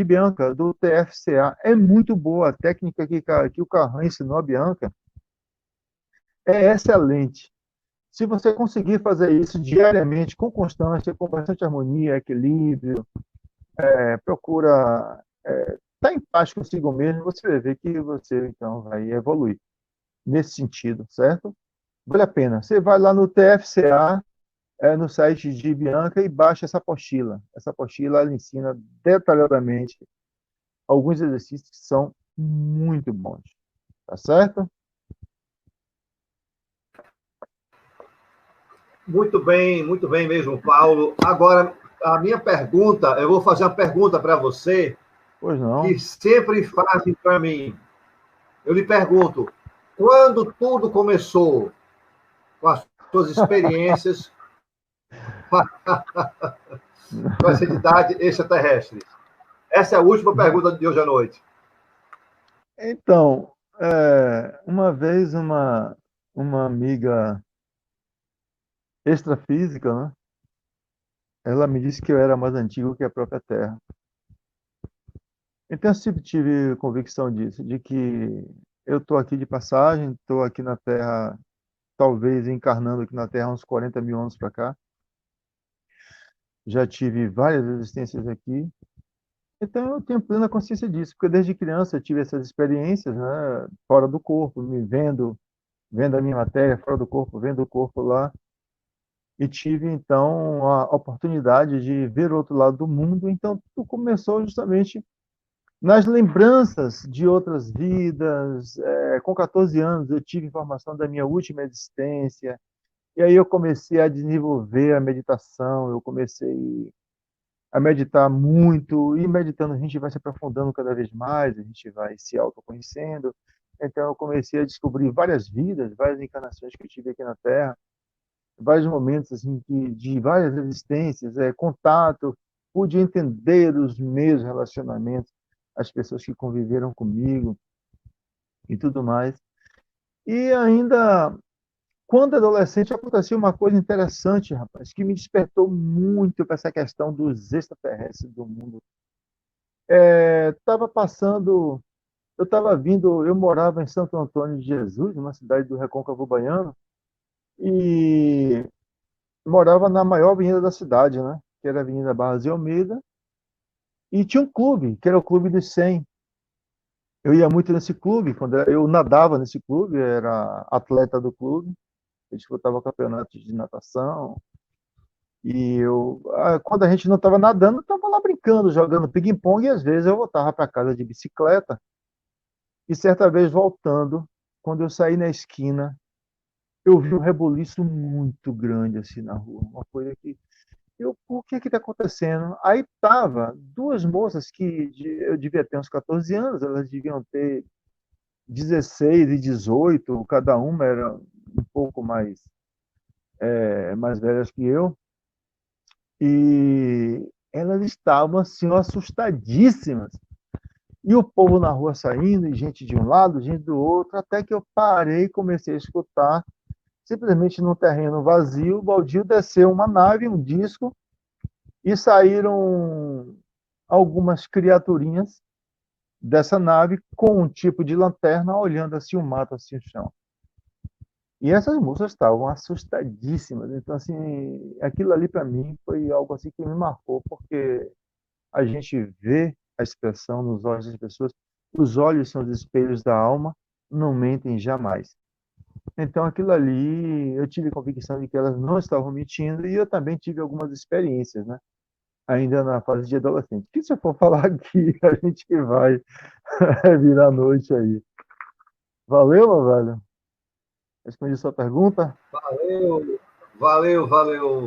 Bianca, do TFCA, é muito boa. A técnica que o Carran ensinou a Bianca é excelente. Se você conseguir fazer isso diariamente, com constância, com bastante harmonia, equilíbrio, procura estar em paz consigo mesmo, você vai ver que você, então, vai evoluir nesse sentido, certo? Vale a pena. Você vai lá no TFCA, no site de Bianca e baixa essa apostila. Essa apostila ela ensina detalhadamente alguns exercícios que são muito bons. Tá certo? Muito bem mesmo, Paulo. Agora, a minha pergunta, eu vou fazer uma pergunta para você Pois que não. sempre fazem para mim. Eu lhe pergunto, quando tudo começou com as suas experiências com essa entidade extraterrestre? Essa é a última pergunta de hoje à noite. Então, uma vez uma amiga extrafísica, né? Ela me disse que eu era mais antigo que a própria Terra. Então, eu sempre tive convicção disso, de que eu estou aqui de passagem, estou aqui na Terra, talvez encarnando aqui na Terra uns 40 mil anos para cá. Já tive várias existências aqui. Então, eu tenho plena consciência disso, porque desde criança eu tive essas experiências, né, fora do corpo, me vendo a minha matéria fora do corpo, vendo o corpo lá. E tive, então, a oportunidade de ver o outro lado do mundo. Então, tudo começou justamente nas lembranças de outras vidas. Com 14 anos, eu tive informação da minha última existência. E aí eu comecei a desenvolver a meditação, eu comecei a meditar muito, e meditando a gente vai se aprofundando cada vez mais, a gente vai se autoconhecendo. Então, eu comecei a descobrir várias vidas, várias encarnações que eu tive aqui na Terra, vários momentos assim de várias existências, contato, pude entender os meus relacionamentos, as pessoas que conviveram comigo e tudo mais. E ainda, quando adolescente, aconteceu uma coisa interessante, rapaz, que me despertou muito para essa questão dos extraterrestres do mundo. Estava passando, eu estava vindo, eu morava em Santo Antônio de Jesus, uma cidade do Recôncavo Baiano, e morava na maior avenida da cidade, né? Que era a Avenida Barra de Almeida, e tinha um clube, que era o Clube dos 100. Eu ia muito nesse clube, eu nadava nesse clube, era atleta do clube, eu disputava campeonatos de natação, e quando a gente não estava nadando, eu estava lá brincando, jogando ping-pong, e às vezes eu voltava para casa de bicicleta, e certa vez voltando, quando eu saí na esquina, eu vi um rebuliço muito grande assim na rua, uma coisa que o que está acontecendo? Aí tava duas moças que eu devia ter uns 14 anos, elas deviam ter 16 e 18, cada uma era um pouco mais velhas que eu, e elas estavam assim, assustadíssimas. E o povo na rua saindo, e gente de um lado, gente do outro, até que eu parei e comecei a escutar, simplesmente num terreno vazio, o baldio desceu uma nave, um disco, e saíram algumas criaturinhas dessa nave com um tipo de lanterna, olhando assim o mato, assim o chão. E essas moças estavam assustadíssimas. Então, assim, aquilo ali para mim foi algo assim que me marcou, porque a gente vê a expressão nos olhos das pessoas. Os olhos são os espelhos da alma, não mentem jamais. Então, aquilo ali, eu tive convicção de que elas não estavam mentindo, e eu também tive algumas experiências, né? Ainda na fase de adolescente. Que se eu for falar aqui, a gente vai virar a noite aí. Valeu, meu velho? Respondi sua pergunta? Valeu,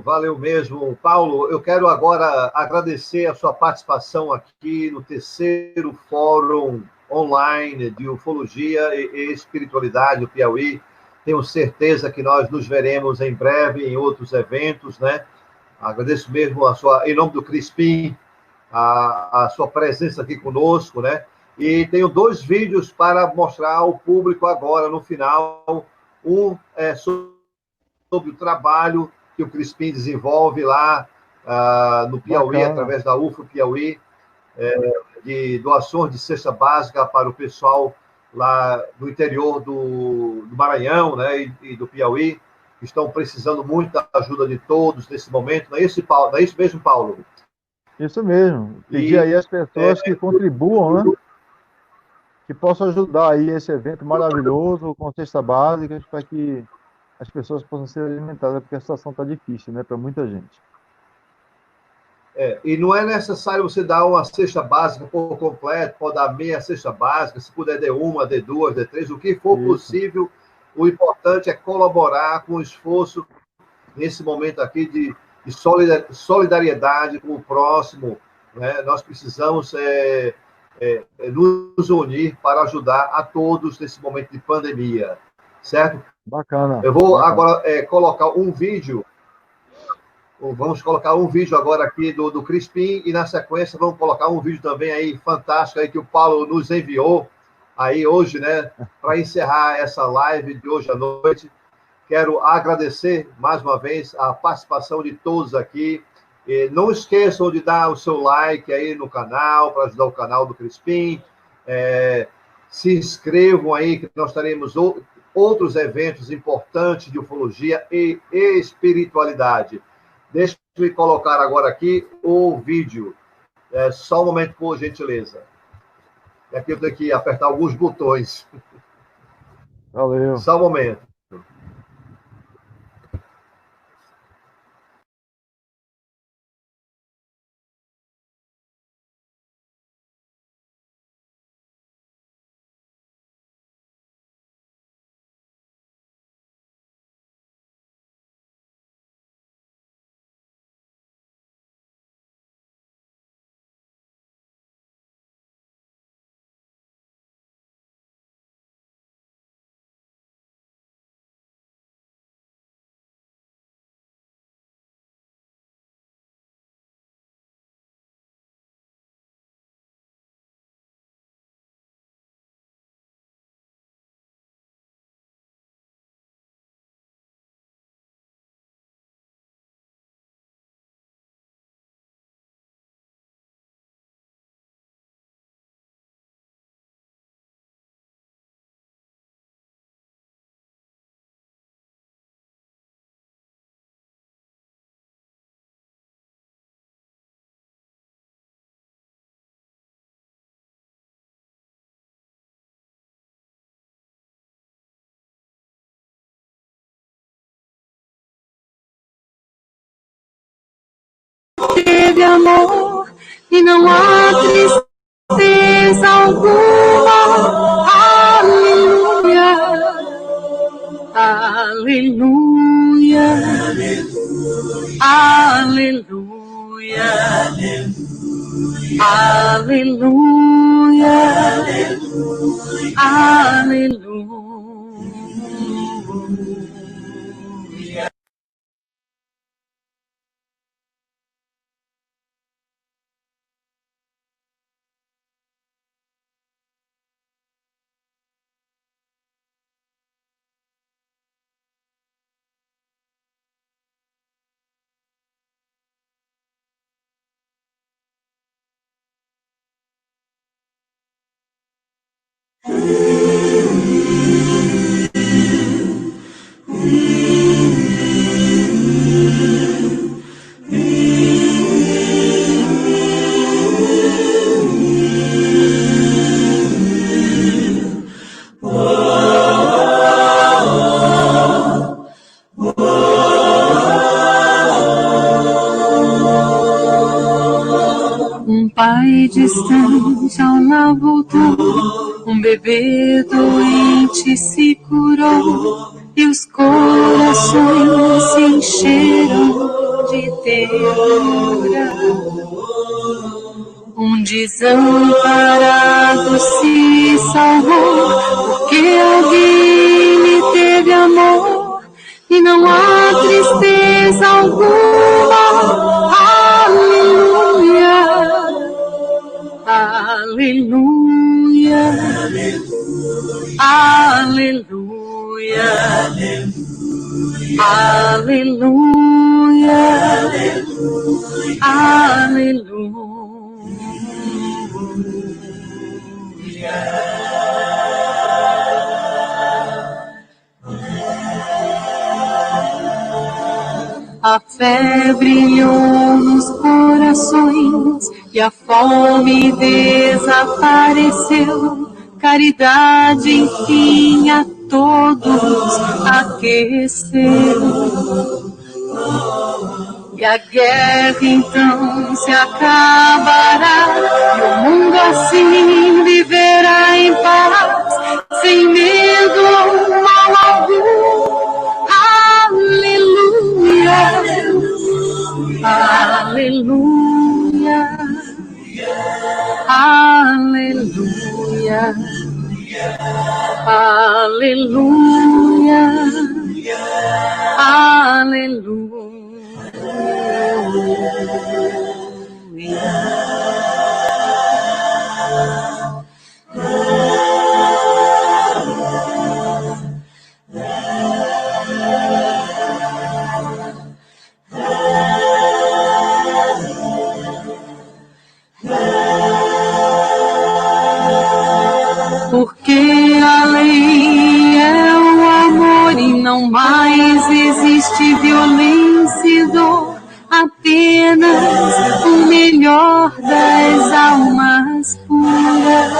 valeu mesmo. Paulo, eu quero agora agradecer a sua participação aqui no terceiro Fórum Online de Ufologia e Espiritualidade do Piauí. Tenho certeza que nós nos veremos em breve em outros eventos, né? Agradeço mesmo em nome do Crispim, a sua presença aqui conosco, né? E tenho 2 vídeos para mostrar ao público agora, no final. Um é sobre o trabalho que o Crispim desenvolve lá no Piauí, Bacana. através da UFO Piauí, de doações de cesta básica para o pessoal lá do interior do Maranhão, né, e do Piauí, que estão precisando muito da ajuda de todos nesse momento. Não é isso, Paulo? Não é isso mesmo, Paulo? Isso mesmo. Pedir E aí às pessoas que contribuam, né? Que possam ajudar aí esse evento maravilhoso com cesta básica para que as pessoas possam ser alimentadas, porque a situação está difícil, né, para muita gente. E não é necessário você dar uma cesta básica por completo, pode dar meia cesta básica, se puder dê uma, dê duas, dê três, o que for Isso. possível. O importante é colaborar com o esforço nesse momento aqui de solidariedade com o próximo, né? Nós precisamos nos unir para ajudar a todos nesse momento de pandemia, certo? Bacana. Eu vou Bacana. agora colocar um vídeo. Vamos colocar um vídeo agora aqui do Crispim, e na sequência vamos colocar um vídeo também aí fantástico aí que o Paulo nos enviou aí hoje, né, para encerrar essa live de hoje à noite. Quero agradecer mais uma vez a participação de todos aqui. E não esqueçam de dar o seu like aí no canal, para ajudar o canal do Crispim. Se inscrevam aí, que nós teremos outros eventos importantes de ufologia e espiritualidade. Deixa eu colocar agora aqui o vídeo. Só um momento, por gentileza. E aqui eu tenho que apertar alguns botões. Valeu. Só um momento. Teve amor e não há tristeza alguma. Aleluia, aleluia, aleluia, aleluia, aleluia. Pai distante ao lar voltou, um bebê doente se curou, e os corações se encheram de ternura. Um desamparado se salvou, porque alguém lhe teve amor, e não há tristeza alguma. Aleluia. Aleluia, aleluia, aleluia, A fé brilhou nos corações e a fome desapareceu. Caridade, enfim, a todos aqueceu. E a guerra então se acabará, e o mundo assim viverá em paz, sem medo ou mal algum. Aleluia, aleluia, aleluia, aleluia, aleluia. Porque a lei é o amor e não mais existe violência e dor, apenas o melhor das almas puras.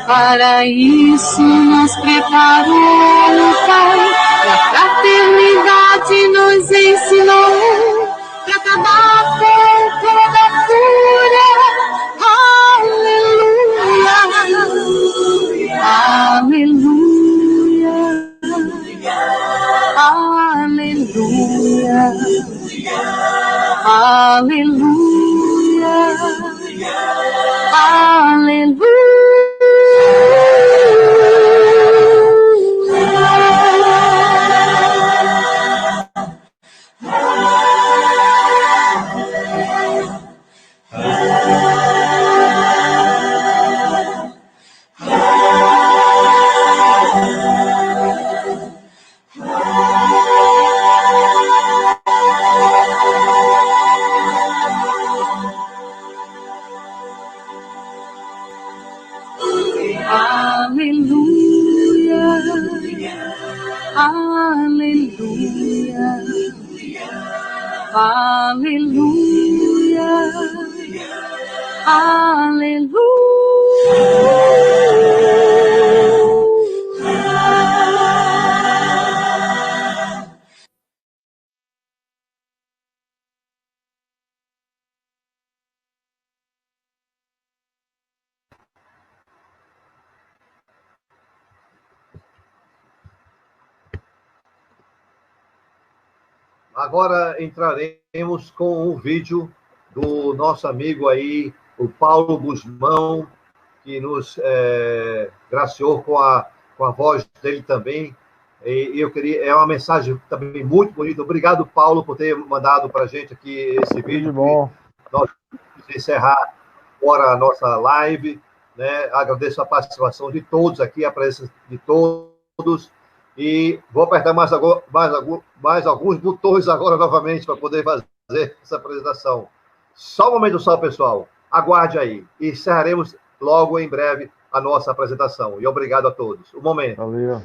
Para isso nos preparou o Pai, e a fraternidade nos ensinou, para acabar com toda fúria. Aleluia, aleluia, aleluia, aleluia. Aleluia, aleluia. Agora entraremos com o vídeo do nosso amigo aí, o Paulo Guzmão, que nos graciou com a voz dele também. E eu queria, é uma mensagem também muito bonita. Obrigado, Paulo, por ter mandado para a gente aqui esse vídeo. Bom. Nós vamos encerrar agora a nossa live, né? Agradeço a participação de todos aqui, a presença de todos. E vou apertar mais alguns botões agora novamente para poder fazer essa apresentação. Só um momento só, pessoal. Aguarde aí. E encerraremos logo em breve a nossa apresentação. E obrigado a todos. Um momento. Valeu.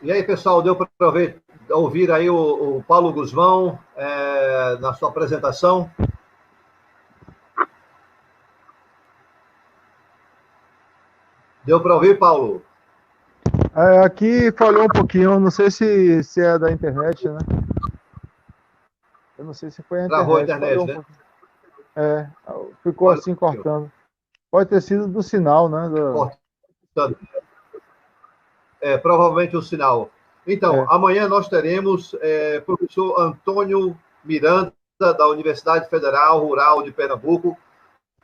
E aí, pessoal, deu para ouvir aí o Paulo Guzmão na sua apresentação? Deu para ouvir, Paulo? Aqui falhou um pouquinho, não sei se é da internet, né? Eu não sei se foi a Travou a internet. internet, né? Ficou assim cortando. Pode ter sido do sinal, né? provavelmente o sinal. Então, amanhã nós teremos professor Antônio Miranda, da Universidade Federal Rural de Pernambuco,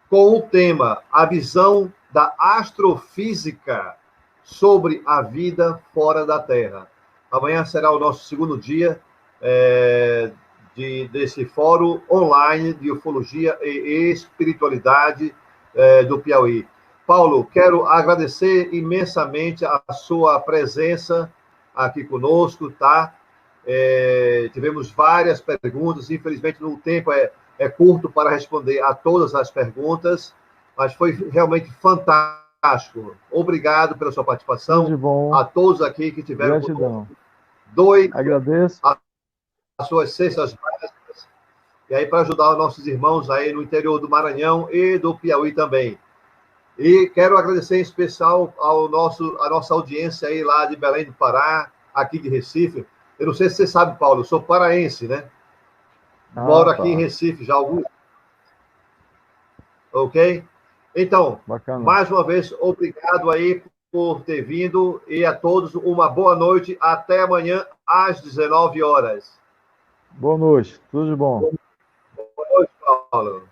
com o tema A Visão da Astrofísica sobre a Vida Fora da Terra. Amanhã será o nosso segundo dia desse fórum online de ufologia e espiritualidade do Piauí. Paulo, quero agradecer imensamente a sua presença aqui conosco, tá? Tivemos várias perguntas, infelizmente o tempo é curto para responder a todas as perguntas, mas foi realmente fantástico. Obrigado pela sua participação. Tudo de bom. A todos aqui que tiveram Gratidão. Agradeço. As suas cestas básicas, e aí para ajudar os nossos irmãos aí no interior do Maranhão e do Piauí também. E quero agradecer em especial a nossa audiência aí lá de Belém do Pará, aqui de Recife. Eu não sei se você sabe, Paulo, eu sou paraense, né? Moro aqui em Recife já há alguns. Ok? Então, bacana. Mais uma vez, obrigado aí por ter vindo e a todos uma boa noite. Até amanhã às 19 horas. Boa noite. Tudo de bom. Boa noite, Paulo.